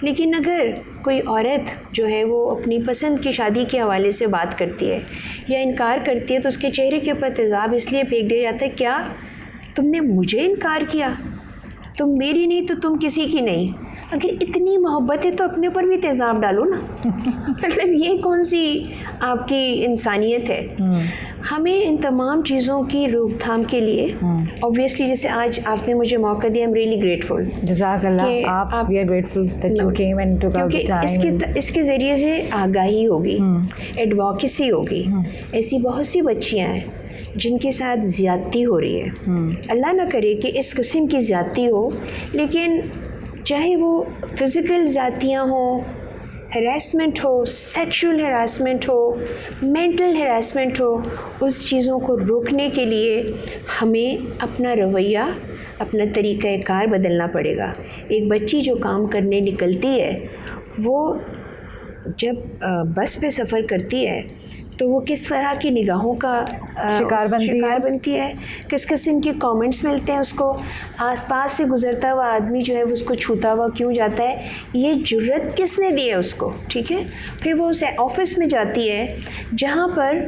لیکن اگر کوئی عورت جو ہے وہ اپنی پسند کی شادی کے حوالے سے بات کرتی ہے یا انکار کرتی ہے, تو اس کے چہرے کے اوپر تیزاب اس لیے پھینک دیا جاتا ہے, کیا تم نے مجھے انکار کیا, تم میری نہیں تو تم کسی کی نہیں. اگر اتنی محبت ہے تو اپنے اوپر بھی تیزاب ڈالو نا. مطلب یہ کون سی آپ کی انسانیت ہے؟ ہمیں ان تمام چیزوں کی روک تھام کے لیے اوبویسلی, جیسے آج آپ نے مجھے موقع دیا, ایم ریئلی گریٹفل.
جزاک اللہ, آپ we are grateful that you came and took out the time.
اس کے ذریعے سے آگاہی ہوگی, ایڈووکیسی ہوگی. ایسی بہت سی بچیاں ہیں جن کے ساتھ زیادتی ہو رہی ہے. اللہ نہ کرے کہ اس قسم کی زیادتی ہو, لیکن چاہے وہ فزیکل زیادتیاں ہوں, ہراسمنٹ ہو, سیکشول ہراسمنٹ ہو, مینٹل ہراسمنٹ ہو, اس چیزوں کو روکنے کے لیے ہمیں اپنا رویہ, اپنا طریقہ کار بدلنا پڑے گا. ایک بچی جو کام کرنے نکلتی ہے, وہ جب بس پہ سفر کرتی ہے تو وہ کس طرح کی نگاہوں کا شکار بنتی ہے, کس قسم کے کامنٹس ملتے ہیں اس کو, آس پاس سے گزرتا ہوا آدمی جو ہے وہ اس کو چھوتا ہوا کیوں جاتا ہے, یہ جرت کس نے دی ہے اس کو. ٹھیک ہے, پھر وہ اسے آفس میں جاتی ہے جہاں پر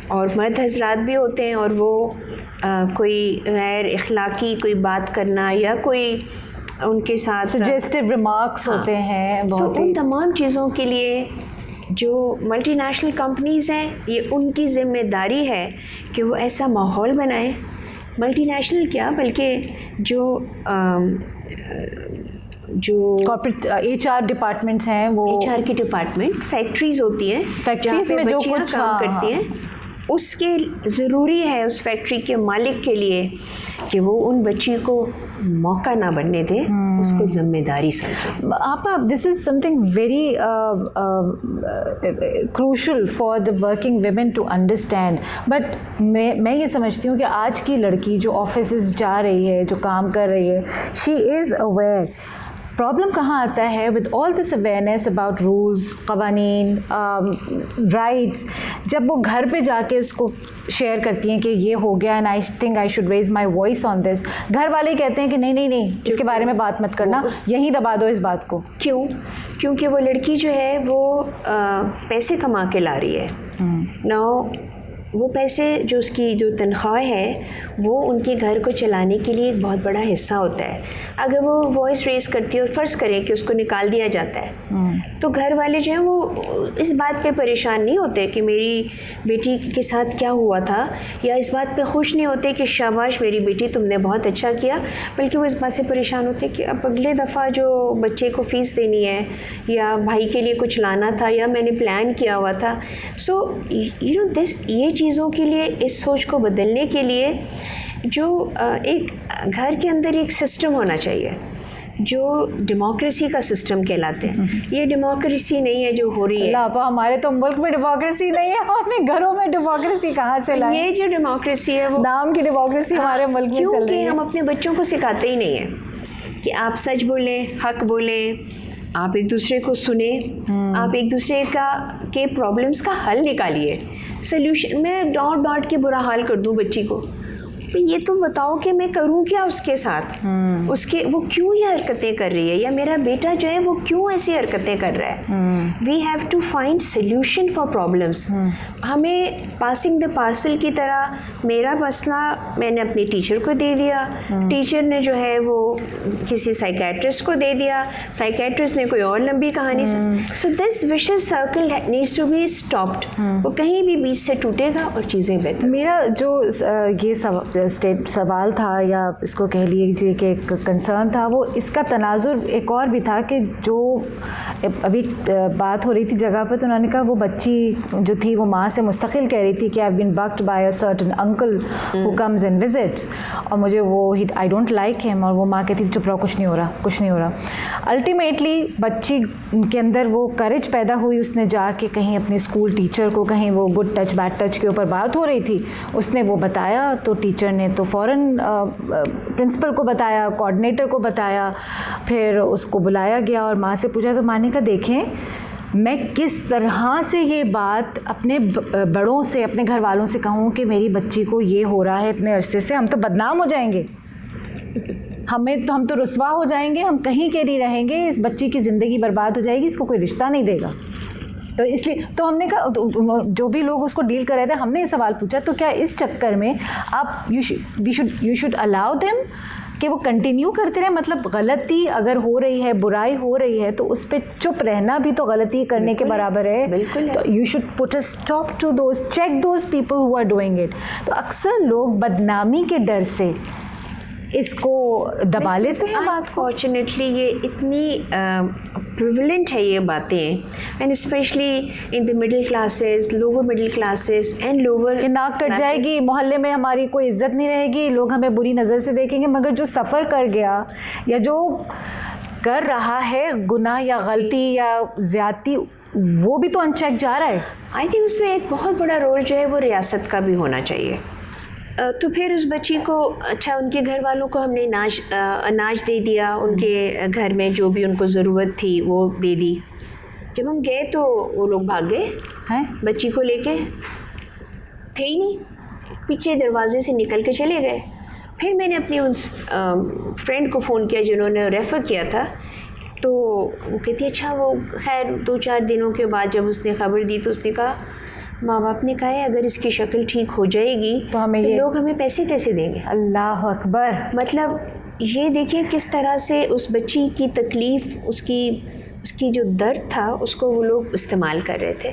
اور مرد حضرات بھی ہوتے ہیں, اور وہ کوئی غیر اخلاقی کوئی بات کرنا یا کوئی ان کے ساتھ
سجیسٹیو ریمارکس ہوتے ہیں.
ان تمام چیزوں کے لیے جو ملٹی نیشنل کمپنیز ہیں, یہ ان کی ذمہ داری ہے کہ وہ ایسا ماحول بنائیں. ملٹی نیشنل کیا, بلکہ جو
کارپوریٹ ایچ آر ڈپارٹمنٹس ہیں, وہ
ایچ آر کی ڈپارٹمنٹ, فیکٹریز ہوتی ہیں,
فیکٹریز میں جو کچھ
کام کرتی ہیں, اس کے ضروری ہے اس فیکٹری کے مالک کے لیے کہ وہ ان بچی کو موقع نہ بننے دے, اس کو ذمہ داری سمجھے.
آپا, this is something very crucial for the working women to understand. But میں یہ سمجھتی ہوں کہ آج کی لڑکی جو آفیسز جا رہی ہے, جو کام کر رہی ہے, شی از اویئر. پرابلم کہاں آتا ہے with all this awareness about rules, قوانین, رائٹس, جب وہ گھر پہ جا کے اس کو شیئر کرتی ہیں کہ یہ ہو گیا and I think I should raise my voice on this, گھر والے کہتے ہیں کہ نہیں نہیں نہیں, اس کے بارے میں بات مت کرنا, یہیں دبا دو اس بات کو.
کیونکہ وہ لڑکی جو ہے وہ پیسے کما کے لا رہی ہے. ناؤ وہ پیسے جو اس کی جو تنخواہ ہے وہ ان کے گھر کو چلانے کے لیے ایک بہت بڑا حصہ ہوتا ہے. اگر وہ وائس ریز کرتی ہے اور فرض کریں کہ اس کو نکال دیا جاتا ہے, تو گھر والے جو ہیں وہ اس بات پہ پریشان نہیں ہوتے کہ میری بیٹی کے ساتھ کیا ہوا تھا, یا اس بات پہ خوش نہیں ہوتے کہ شاباش میری بیٹی تم نے بہت اچھا کیا, بلکہ وہ اس بات سے پریشان ہوتے کہ اب اگلے دفعہ جو بچے کو فیس دینی ہے یا بھائی کے لیے کچھ لانا تھا یا میں نے پلان کیا ہوا تھا. سو یو نو دس, یہ چیزوں کے لیے, اس سوچ کو بدلنے کے لیے جو ایک گھر کے اندر ایک سسٹم ہونا چاہیے جو ڈیموکریسی کا سسٹم کہلاتے ہیں. یہ ڈیموکریسی نہیں ہے جو ہو رہی ہے.
ہمارے تو ملک میں ڈیموکریسی نہیں ہے, ہم اپنے گھروں میں ڈیموکریسی کہاں سے لائیں؟
یہ جو ڈیموکریسی ہے وہ
نام کی ڈیموکریسی ہمارے ملک میں چل رہی ہے.
ہم اپنے بچوں کو سکھاتے ہی نہیں ہیں کہ آپ سچ بولیں, حق بولیں, آپ ایک دوسرے کو سنیں, آپ ایک دوسرے کے پرابلمس کا حل نکالیے. سلیوشن میں ڈانٹ کے برا حال کر دوں بچی کو, یہ تم بتاؤ کہ میں کروں کیا اس کے ساتھ, اس کے وہ کیوں یہ حرکتیں کر رہی ہے, یا میرا بیٹا جو ہے وہ کیوں ایسی حرکتیں کر رہا ہے. We have to find solution for problems. ہمیں پاسنگ دا پارسل کی طرح میرا مسئلہ میں نے اپنے ٹیچر کو دے دیا, ٹیچر نے جو ہے وہ کسی سائیکیٹرسٹ کو دے دیا, سائیکیٹرسٹ نے کوئی اور لمبی کہانی. So this vicious circle needs to be stopped. وہ کہیں بھی بیچ سے ٹوٹے گا اور چیزیں بہتر.
میرا جو یہ سوال تھا, یا اس کو کہہ لیجیے کہ ایک کنسرن تھا, وہ اس کا تناظر ایک اور بھی تھا کہ جو ابھی بات ہو رہی تھی جگہ پہ, تو انہوں نے کہا وہ بچی جو تھی وہ ماں سے مستقل کہہ رہی تھی کہ I been booked by a certain uncle who comes and visits, اور مجھے وہ آئی ڈونٹ لائک ہیم, اور وہ ماں کہتی چپ رہو, کچھ نہیں ہو رہا, کچھ نہیں ہو رہا. الٹیمیٹلی بچی کے اندر وہ کریج پیدا ہوئی, اس نے جا کے کہیں اپنے اسکول ٹیچر کو, کہیں وہ گڈ ٹچ بیڈ ٹچ کے اوپر بات ہو رہی تھی, اس نے وہ بتایا, تو ٹیچر نے تو فوراً پرنسپل کو بتایا, کوآرڈینیٹر کو بتایا, پھر اس کو بلایا گیا اور ماں سے پوچھا, تو ماں نے کہا دیکھیں میں کس طرح سے یہ بات اپنے بڑوں سے, اپنے گھر والوں سے کہوں کہ میری بچی کو یہ ہو رہا ہے اتنے عرصے سے, ہم تو بدنام ہو جائیں گے, ہم تو رسوا ہو جائیں گے, ہم کہیں کے نہیں رہیں گے, اس بچی کی زندگی برباد ہو جائے گی, اس کو کوئی رشتہ نہیں دے گا. تو اس لیے تو ہم نے کہا, جو بھی لوگ اس کو ڈیل کر رہے تھے, ہم نے یہ سوال پوچھا تو کیا اس چکر میں آپ یو شوڈ الاؤ دیم کہ وہ کنٹینیو کرتے رہے, مطلب غلطی اگر ہو رہی ہے, برائی ہو رہی ہے, تو اس پہ چپ رہنا بھی تو غلطی کرنے کے برابر ہے.
بالکل.
تو you should put a stop to those, check those people who are doing it. تو اکثر لوگ بدنامی کے ڈر سے اس کو دبا لیتے ہیں.
انفارچونیٹلی یہ اتنی پریولنٹ ہے یہ باتیں, and especially in the middle classes, lower middle classes and lower,
کہ ناک کٹ جائے گی, محلے میں ہماری کوئی عزت نہیں رہے گی, لوگ ہمیں بری نظر سے دیکھیں گے. مگر جو سفر کر گیا یا جو کر رہا ہے گناہ یا غلطی یا زیادتی, وہ بھی تو ان چیک جا رہا ہے.
آئی تھنک اس میں ایک بہت بڑا رول جو ہے وہ ریاست کا بھی ہونا چاہیے. تو پھر اس بچی کو, اچھا ان کے گھر والوں کو ہم نے اناج دے دیا, ان کے گھر میں جو بھی ان کو ضرورت تھی وہ دے دی. جب ہم گئے تو وہ لوگ بھاگ گئے ہیں, بچی کو لے کے تھے ہی نہیں, پیچھے دروازے سے نکل کے چلے گئے. پھر میں نے اپنی ان فرینڈ کو فون کیا جنہوں نے ریفر کیا تھا, تو وہ کہتی اچھا, وہ خیر 2-4 دنوں کے بعد جب اس نے خبر دی تو اس نے کہا ماں باپ نے کہا ہے اگر اس کی شکل ٹھیک ہو جائے گی تو لوگ ہمیں پیسے کیسے دیں گے.
اللہ اکبر.
مطلب یہ دیکھیں کس طرح سے اس بچی کی تکلیف, اس کی جو درد تھا, اس کو وہ لوگ استعمال کر رہے تھے.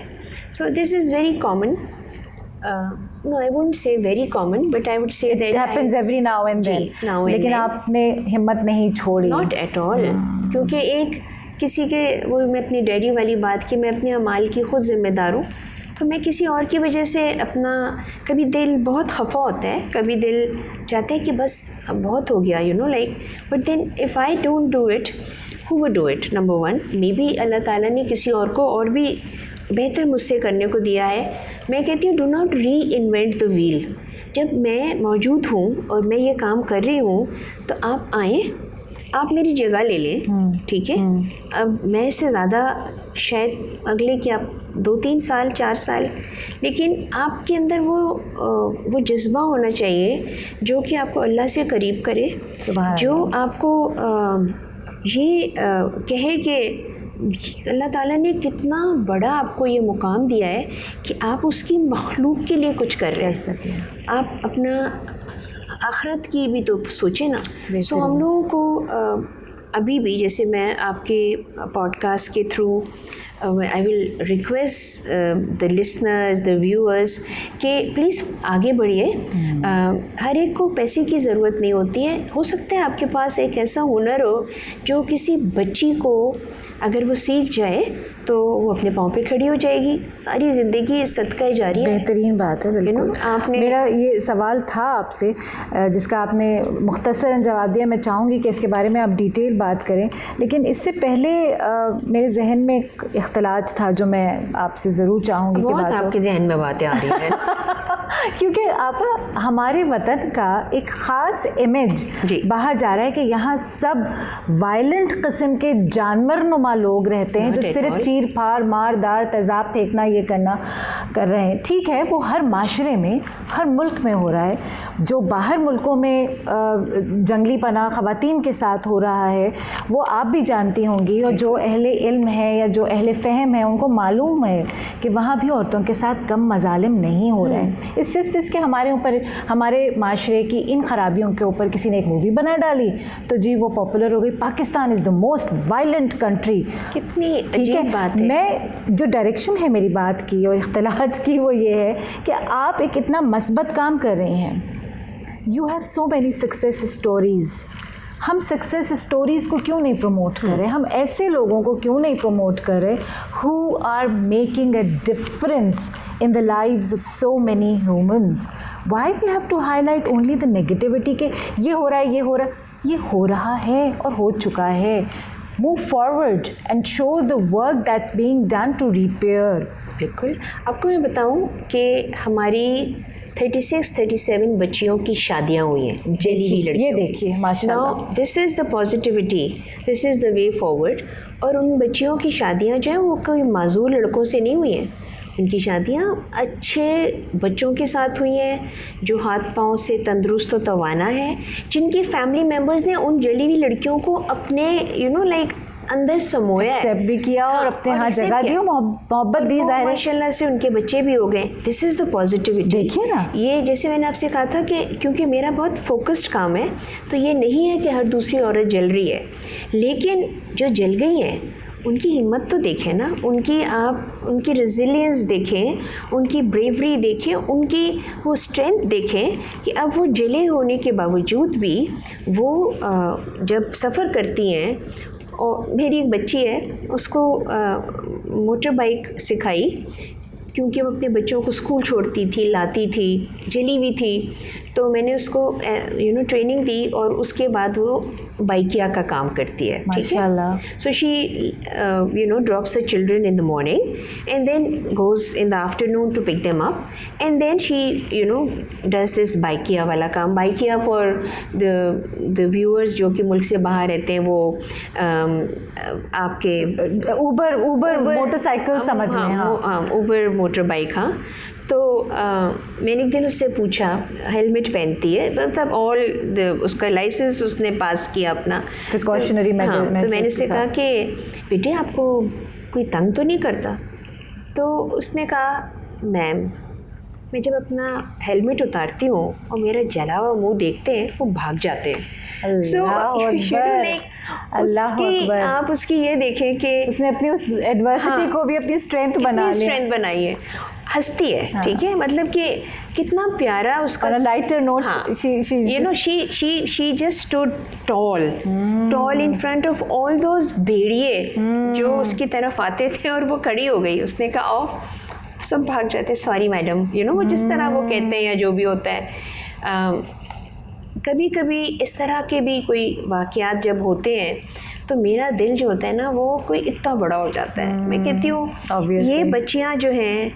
So this is very common. No, I wouldn't say very common, but I would say that
it happens every now and then. لیکن آپ نے ہمت نہیں چھوڑی.
Not at all. کیونکہ ایک کسی کے, وہ میں اپنی ڈیڈی والی بات کی, میں اپنے اعمال کی خود ذمہ دار ہوں, تو میں کسی اور کی وجہ سے اپنا, کبھی دل بہت خفا ہوتا ہے, کبھی دل چاہتا ہے کہ بس اب بہت ہو گیا, like, but then if I don't do it, who would do it. Number 1, maybe اللہ تعالیٰ نے کسی اور کو اور بھی بہتر مجھ سے کرنے کو دیا ہے. میں کہتی ہوں do not reinvent the wheel. جب میں موجود ہوں اور میں یہ کام کر رہی ہوں تو آپ آئیں, آپ میری جگہ لے لیں, ٹھیک ہے. اب میں اس سے زیادہ شاید اگلے کیا 2-3 سال 4 سال, لیکن آپ کے اندر وہ جذبہ ہونا چاہیے جو کہ آپ کو اللہ سے قریب کرے, جو آپ کو یہ کہے کہ اللہ تعالیٰ نے کتنا بڑا آپ کو یہ مقام دیا ہے کہ آپ اس کی مخلوق کے لیے کچھ کر رہے سکیں. آپ اپنا آخرت کی بھی تو سوچیں نا. سو ہم لوگوں کو ابھی بھی, جیسے میں آپ کے پوڈ کاسٹ کے through I will request the listeners, the viewers کہ پلیز آگے بڑھیے. ہر ایک کو پیسے کی ضرورت نہیں ہوتی ہے. ہو سکتا ہے آپ کے پاس ایک ایسا ہنر ہو جو کسی بچی کو اگر وہ سیکھ جائے تو وہ اپنے پاؤں پہ کھڑی ہو جائے گی, ساری زندگی صدقہ جاری ہے.
بہترین بات ہے. بالکل.
آپ نے,
میرا یہ سوال تھا آپ سے جس کا آپ نے مختصراً جواب دیا. میں چاہوں گی کہ اس کے بارے میں آپ ڈیٹیل بات کریں, لیکن اس سے پہلے میرے ذہن میں ایک اختلاج تھا جو میں آپ سے ضرور چاہوں گی.
بہت آپ کے ذہن میں باتیں آ رہی ہیں.
کیونکہ آپ ہمارے وطن کا ایک خاص امیج باہر جا رہا ہے کہ یہاں سب وائلنٹ قسم کے جانور نما لوگ رہتے ہیں جو صرف چیر پھاڑ مار دار تیزاب پھینکنا یہ کرنا کر رہے ہیں. ٹھیک ہے وہ ہر معاشرے میں ہر ملک میں ہو رہا ہے. جو باہر ملکوں میں جنگلی پناہ خواتین کے ساتھ ہو رہا ہے وہ آپ بھی جانتی ہوں گی, اور جو اہل علم ہے یا جو اہل فہم ہے ان کو معلوم ہے کہ وہاں بھی عورتوں کے ساتھ کم مظالم نہیں ہو رہے ہیں. اس جسٹ اس کے ہمارے اوپر ہمارے معاشرے کی ان خرابیوں کے اوپر کسی نے ایک مووی بنا ڈالی تو جی وہ پاپولر ہو گئی. پاکستان از دا موسٹ وائلنٹ کنٹری.
کتنی
ٹھیک ہے
بات ہے.
میں جو ڈائریکشن ہے میری بات کی اور اختلاج کی وہ یہ ہے کہ آپ ایک اتنا مثبت کام کر رہی ہیں. You have so many success stories. ہم سکسیس اسٹوریز کو کیوں نہیں پروموٹ کر رہے؟ ہم ایسے لوگوں کو کیوں نہیں پروموٹ کر رہے ہو or making a difference in the lives of so many humans? Why we have to highlight only the negativity کہ یہ ہو رہا ہے یہ ہو رہا ہے. یہ ہو رہا ہے اور ہو چکا ہے. Move forward and show the work that's being done to repair.
بالکل. آپ کو میں بتاؤں کہ ہماری 36-37 بچیوں کی شادیاں ہوئی ہیں جلی ہوئی لڑکیوں.
یہ دیکھیے ماشاء اللہ.
دس is the positivity, this is the way forward. اور ان بچیوں کی شادیاں جو ہیں وہ کوئی معذور لڑکوں سے نہیں ہوئی ہیں. ان کی شادیاں اچھے بچوں کے ساتھ ہوئی ہیں جو ہاتھ پاؤں سے تندرست و توانا ہے, جن کے فیملی ممبرز نے ان جلی ہوئی لڑکیوں کو اپنے لائک اندر سمویا,
ایکسیپٹ بھی کیا اور اپنے ہاں جگہ دی, محبت دی. ظاہر
ماشاء اللہ سے ان کے بچے بھی ہو گئے. دس از دا پازیٹیوٹی.
دیکھیے نا
یہ جیسے میں نے آپ سے کہا تھا کہ کیونکہ میرا بہت فوکسڈ کام ہے تو یہ نہیں ہے کہ ہر دوسری عورت جل رہی ہے, لیکن جو جل گئی ہیں ان کی ہمت تو دیکھیں نا, ان کی ریزیلینس دیکھیں, ان کی بریوری دیکھیں, ان کی وہ اسٹرینتھ دیکھیں کہ اب وہ جلے ہونے کے باوجود بھی وہ جب سفر کرتی ہیں. اور میری ایک بچی ہے, اس کو موٹر بائک سکھائی کیونکہ وہ اپنے بچوں کو اسکول چھوڑتی تھی, لاتی تھی, جلی ہوئی تھی, تو میں نے اس کو ٹریننگ دی اور اس کے بعد وہ بائکیا کا کام کرتی ہے.
ماشاء اللہ.
سو شی drops the children in the morning and then goes in the afternoon to pick them up and then she does this baikia والا کام. baikia for the viewers جو کہ ملک سے باہر رہتے ہیں وہ آپ کے
اوبر موٹر سائیکل سمجھ لیں.
ہاں اوبر موٹر بائک. ہاں تو میں نے ایک دن اس سے پوچھا, ہیلمٹ پہنتی ہے مطلب اس کا لائسنس اس نے پاس کیا اپنا
پریکاشنری میجر.
تو میں نے اس سے کہا کہ بیٹے آپ کو کوئی تنگ تو نہیں کرتا؟ تو اس نے کہا میم میں جب اپنا ہیلمٹ اتارتی ہوں اور میرا جلا ہوا منہ دیکھتے ہیں وہ بھاگ جاتے ہیں. آپ اس کی یہ دیکھیں کہ اس نے
اپنی اس ایڈورسٹی کو بھی اپنی اسٹرینتھ
بنائی ہے, ہنستی ہے. ٹھیک ہے, مطلب کہ کتنا پیارا اس کا
lighter note.
she just stood tall in front of all those بھیڑیے جو اس کی طرف آتے تھے اور وہ کھڑی ہو گئی. اس نے کہا او سب بھاگ جاتے, سوری میڈم, وہ جس طرح وہ کہتے ہیں یا جو بھی ہوتا ہے. کبھی کبھی اس طرح کے بھی کوئی واقعات جب ہوتے ہیں تو میرا دل جو ہوتا ہے نا وہ کوئی اتنا بڑا ہو جاتا ہے. میں کہتی ہوں یہ بچیاں جو ہیں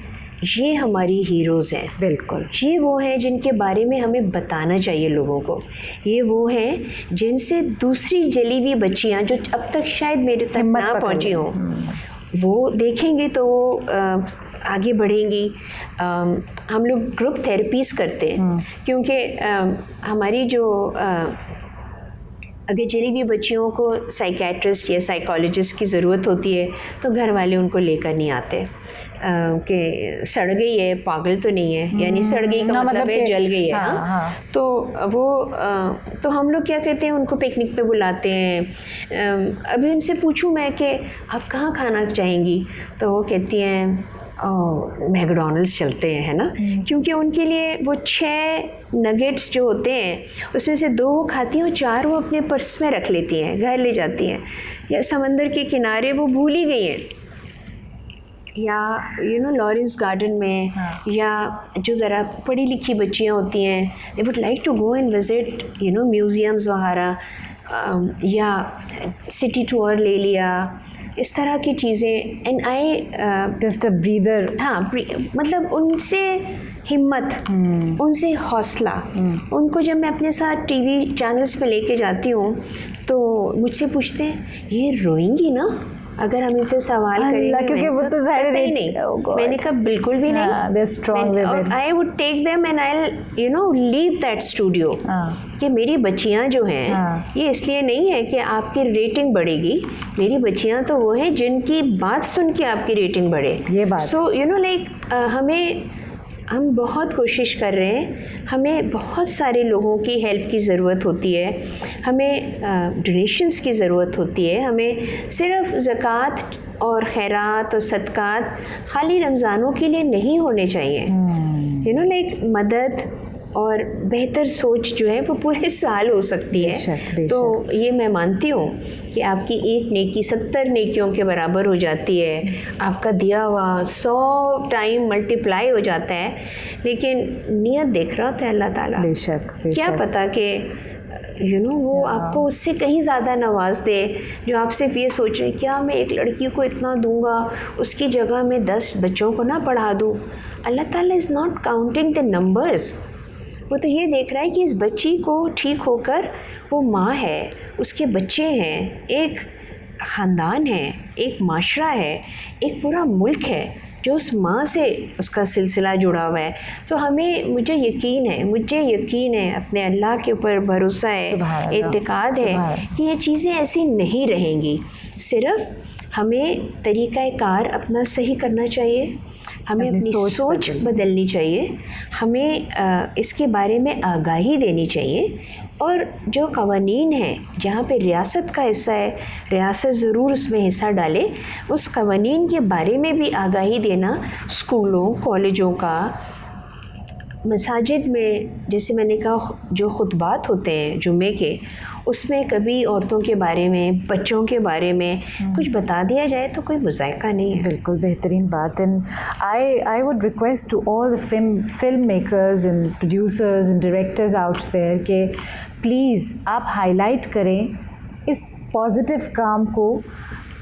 یہ ہماری ہیروز ہیں.
بالکل,
یہ وہ ہیں جن کے بارے میں ہمیں بتانا چاہیے لوگوں کو. یہ وہ ہیں جن سے دوسری جلی ہوئی بچیاں جو اب تک شاید میرے تک نہ پہنچی ہوں وہ دیکھیں گے تو وہ آگے بڑھیں گی. ہم لوگ گروپ تھیراپیز کرتے ہیں کیونکہ ہماری جو اگر جلی ہوئی بچیوں کو سائیکیٹرسٹ یا سائیکالوجسٹ کی ضرورت ہوتی ہے تو گھر والے ان کو لے کر نہیں آتے کہ سڑ گئی ہے, پاگل تو نہیں ہے, یعنی سڑ گئی کا مطلب ہے جل گئی ہے. تو وہ تو ہم لوگ کیا کہتے ہیں ان کو پکنک پہ بلاتے ہیں. ابھی ان سے پوچھوں میں کہ آپ کہاں کھانا چاہیں گی تو وہ کہتی ہیں میکڈونلڈس چلتے ہیں, ہے نا, کیونکہ ان کے لیے وہ 6 نگیٹس جو ہوتے ہیں اس میں سے 2 وہ کھاتی ہیں اور 4 وہ اپنے پرس میں رکھ لیتی ہیں, گھر لے جاتی ہیں, یا سمندر کے کنارے وہ بھول ہی گئی ہیں, یا لارنس گارڈن میں, یا جو ذرا پڑھی لکھی بچیاں ہوتی ہیں they would like to go and visit museums وغیرہ, یا سٹی ٹور لے لیا, اس طرح کی چیزیں. And I just a breather. ہاں مطلب ان سے ہمت، ان سے حوصلہ. ان کو جب میں اپنے ساتھ ٹی وی چینلز پہ لے کے جاتی ہوں تو مجھ سے پوچھتے ہیں یہ روئیں گی نا اگر ہم ان سے سوال کریں گے؟
کیونکہ وہ تو ظاہر
نہیں. میں نے کہا بالکل بھی نہیں. I would take them and I'll leave that studio. کہ میری بچیاں جو ہیں یہ اس لیے نہیں ہے کہ آپ کی ریٹنگ بڑھے گی، میری بچیاں تو وہ ہیں جن کی بات سن کے آپ کی ریٹنگ بڑھے.
یہ بات
سو لائک ہم بہت کوشش کر رہے ہیں. ہمیں بہت سارے لوگوں کی ہیلپ کی ضرورت ہوتی ہے، ہمیں ڈونیشنز کی ضرورت ہوتی ہے. ہمیں صرف زکوٰۃ اور خیرات اور صدقات خالی رمضانوں کے لیے نہیں ہونے چاہیے. لائک مدد اور بہتر سوچ جو ہے وہ پورے سال ہو سکتی ہے. تو یہ میں مانتی ہوں کہ آپ کی ایک نیکی 70 نیکیوں کے برابر ہو جاتی ہے، آپ کا دیا ہوا 100 ٹائم ملٹیپلائی ہو جاتا ہے. لیکن نیت دیکھ رہا ہوتا ہے اللہ تعالیٰ.
بے شک
کیا پتہ کہ وہ آپ کو اس سے کہیں زیادہ نواز دے. جو آپ صرف یہ سوچ رہے ہیں کیا میں ایک لڑکی کو اتنا دوں گا اس کی جگہ میں 10 بچوں کو نہ پڑھا دوں. اللہ تعالیٰ is not counting the numbers. وہ تو یہ دیکھ رہا ہے کہ اس بچی کو ٹھیک ہو کر وہ ماں ہے، اس کے بچے ہیں، ایک خاندان ہے، ایک معاشرہ ہے، ایک پورا ملک ہے جو اس ماں سے اس کا سلسلہ جڑا ہوا ہے. تو مجھے یقین ہے اپنے اللہ کے اوپر بھروسہ ہے، اعتقاد ہے کہ یہ چیزیں ایسی نہیں رہیں گی. صرف ہمیں طریقہ کار اپنا صحیح کرنا چاہیے، ہمیں اپنی سوچ بدلنی چاہیے، ہمیں اس کے بارے میں آگاہی دینی چاہیے. اور جو قوانین ہیں جہاں پہ ریاست کا حصہ ہے، ریاست ضرور اس میں حصہ ڈالے. اس قوانین کے بارے میں بھی آگاہی دینا اسکولوں کالجوں کا. مساجد میں جیسے میں نے کہا جو خطبات ہوتے ہیں جمعے کے، اس میں کبھی عورتوں کے بارے میں، بچوں کے بارے میں کچھ بتا دیا جائے تو کوئی مذائقہ نہیں ہے.
بالکل بہترین بات. And I would request to all the film makers and producers and directors out there کہ پلیز آپ ہائی لائٹ کریں اس پازیٹیو کام کو،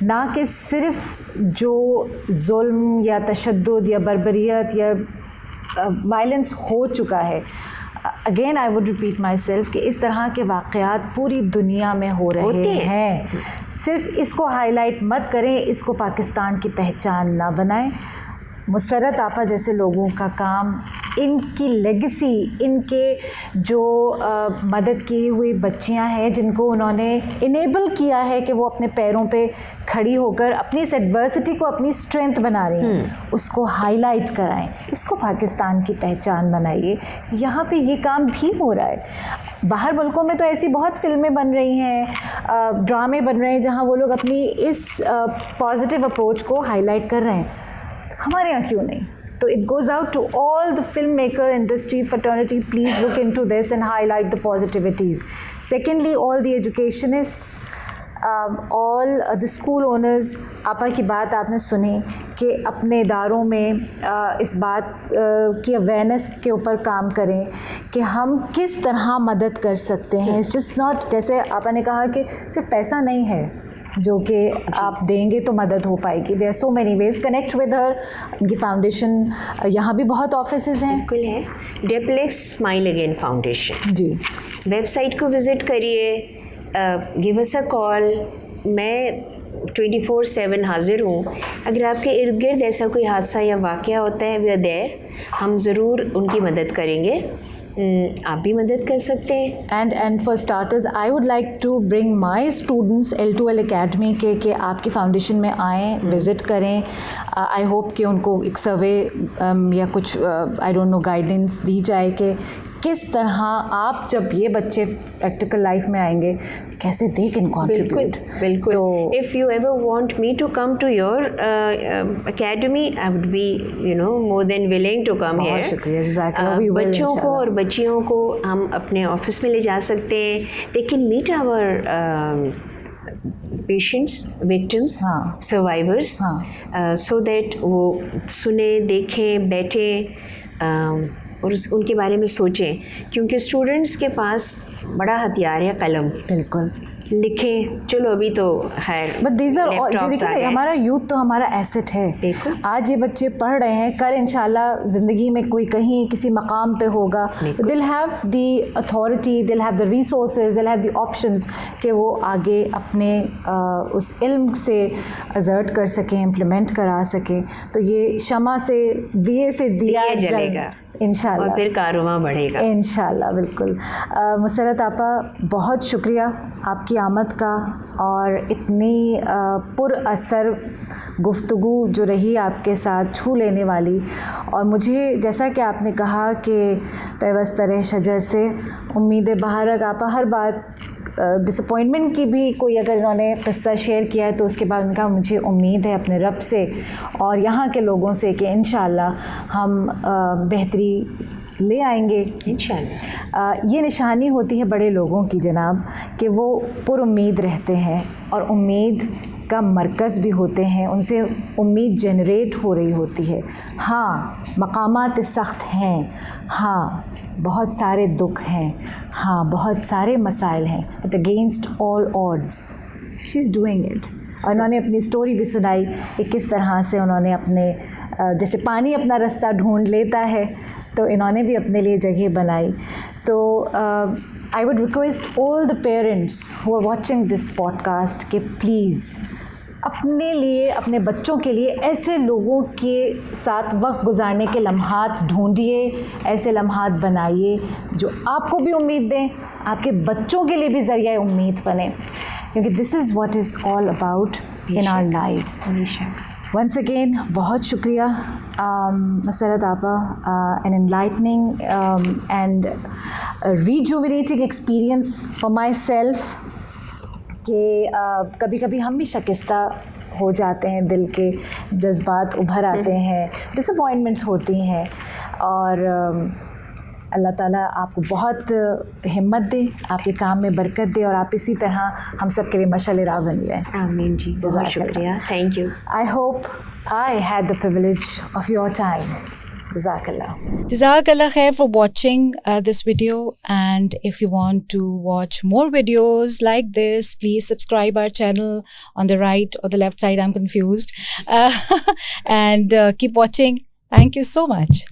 نہ کہ صرف جو ظلم یا تشدد یا بربریت یا وائلنس ہو چکا ہے. Again I would repeat my self کہ اس طرح کے واقعات پوری دنیا میں ہو رہے ہیں. صرف اس کو ہائی لائٹ مت کریں، اس کو پاکستان کی پہچان نہ بنائیں. مسرت آپا جیسے لوگوں کا کام، ان کی لیگیسی، ان کے جو مدد کی ہوئی بچیاں ہیں جن کو انہوں نے انیبل کیا ہے کہ وہ اپنے پیروں پہ کھڑی ہو کر اپنی اس ایڈورسٹی کو اپنی اسٹرینتھ بنا رہی ہیں، اس کو ہائی لائٹ کرائیں، اس کو پاکستان کی پہچان بنائیے. یہاں پہ یہ کام بھی ہو رہا ہے. باہر ملکوں میں تو ایسی بہت فلمیں بن رہی ہیں، ڈرامے بن رہے ہیں جہاں وہ لوگ اپنی اس پازیٹیو اپروچ کو ہائی لائٹ کر رہے ہیں. ہمارے یہاں کیوں نہیں؟ تو it goes out to all the film maker industry fraternity, please look into this and highlight the positivities. Secondly all the educationists, all the school owners. آپا کی بات آپ نے سنی کہ اپنے اداروں میں اس بات کی اویئرنیس کے اوپر کام کریں کہ ہم کس طرح مدد کر سکتے ہیں. اٹس جسٹ ناٹ، جیسے آپا نے کہا کہ صرف پیسہ نہیں ہے جو کہ آپ دیں گے تو مدد ہو پائے گی. There are so many ways. Connect with her. ان کی فاؤنڈیشن یہاں بھی بہت آفیسز ہیں.
بالکل ہے. Diplex smile again foundation.
جی،
ویب سائٹ کو وزٹ کریے، گیو اس اے کال. میں 24/7 حاضر ہوں. اگر آپ کے ارد گرد ایسا کوئی حادثہ یا واقعہ ہوتا ہے، وی آر دیر. ہم ضرور ان کی مدد کریں گے. آپ بھی مدد کر سکتے ہیں.
And for starters I would like to bring my students L2L academy کہ آپ کی فاؤنڈیشن میں آئیں، وزٹ کریں. آئی ہوپ کہ ان کو ایک سروے یا کچھ آئی ڈونٹ نو گائیڈنس دی جائے کہ کس طرح آپ جب یہ بچے پریکٹیکل لائف میں آئیں گے کیسے دے کین کنٹریبیوٹ.
بالکل. If you ever want me to come to your academy I would be more than willing to come here.
شکریہ.
بچوں کو اور بچیوں کو ہم اپنے آفس میں لے جا سکتے ہیں. They can meet our patients, victims, survivors, so that وہ سنیں، دیکھیں، بیٹھیں اور ان کے بارے میں سوچیں. کیونکہ اسٹوڈنٹس کے پاس بڑا ہتھیار ہے قلم.
بالکل.
لکھیں. چلو ابھی تو خیر
but these are
laptops
دیکھیں
آ گئے.
ہمارا یوتھ تو ہمارا ایسٹ ہے.
بالکل.
آج یہ بچے پڑھ رہے ہیں, کل انشاءاللہ زندگی میں کوئی کہیں کسی مقام پہ ہوگا, دل ہیو دی اتھارٹی, دل ہیو دا ریسورسز, دل ہیو دی آپشنز کہ وہ آگے اپنے اس علم سے ازرٹ کر سکیں, امپلیمنٹ کرا سکیں. تو یہ شمع سے دیے سے دیا
جلے گا
انشاءاللہ,
اور پھر کارواں بڑھے گا
انشاءاللہ. بالکل. مسرت آپا بہت شکریہ آپ کی آمد کا, اور اتنی پر اثر گفتگو جو رہی آپ کے ساتھ, چھو لینے والی. اور مجھے جیسا کہ آپ نے کہا کہ پیوست رہ شجر سے امید بہارک, آپا ہر بات ڈس اپوائنٹمنٹ کی بھی کوئی اگر انہوں نے قصہ شیئر کیا ہے تو اس کے بعد ان کا مجھے امید ہے اپنے رب سے اور یہاں کے لوگوں سے کہ انشاءاللہ ہم بہتری لے آئیں گے انشاءاللہ. یہ نشانی ہوتی ہے بڑے لوگوں کی جناب کہ وہ پر امید رہتے ہیں اور امید کا مرکز بھی ہوتے ہیں, ان سے امید جنریٹ ہو رہی ہوتی ہے. ہاں مقامات سخت ہیں, ہاں بہت سارے دکھ ہیں, ہاں بہت سارے مسائل ہیں, but against all odds she is doing it. اور انہوں نے اپنی اسٹوری بھی سنائی کہ کس طرح سے انہوں نے اپنے جیسے پانی اپنا رستہ ڈھونڈ لیتا ہے تو انہوں نے بھی اپنے لیے جگہ بنائی. تو I would request all the parents who are watching this podcast کہ پلیز اپنے لیے, اپنے بچوں کے لیے ایسے لوگوں کے ساتھ وقت گزارنے کے لمحات ڈھونڈیے, ایسے لمحات بنائیے جو آپ کو بھی امید دیں, آپ کے بچوں کے لیے بھی ذریعہ امید بنے, کیونکہ this is what is all about in our lives. Once again بہت شکریہ مسرت آپا, an enlightening and rejuvenating experience for myself کہ کبھی کبھی ہم بھی شکستہ ہو جاتے ہیں, دل کے جذبات ابھر آتے ہیں, ڈس اپوائنٹمنٹس ہوتی ہیں, اور اللہ تعالیٰ آپ کو بہت ہمت دے, آپ کے کام میں برکت دے, اور آپ اسی طرح ہم سب کے لیے مشعل راہ بن جائیں.
آمین جی, بہت شکریہ, thank you.
I hope I had the privilege of your time.
Jazakallah khair for watching this video, and if you want to watch more videos like this, please subscribe our channel on the right or the left side, I'm confused, and keep watching. Thank you so much.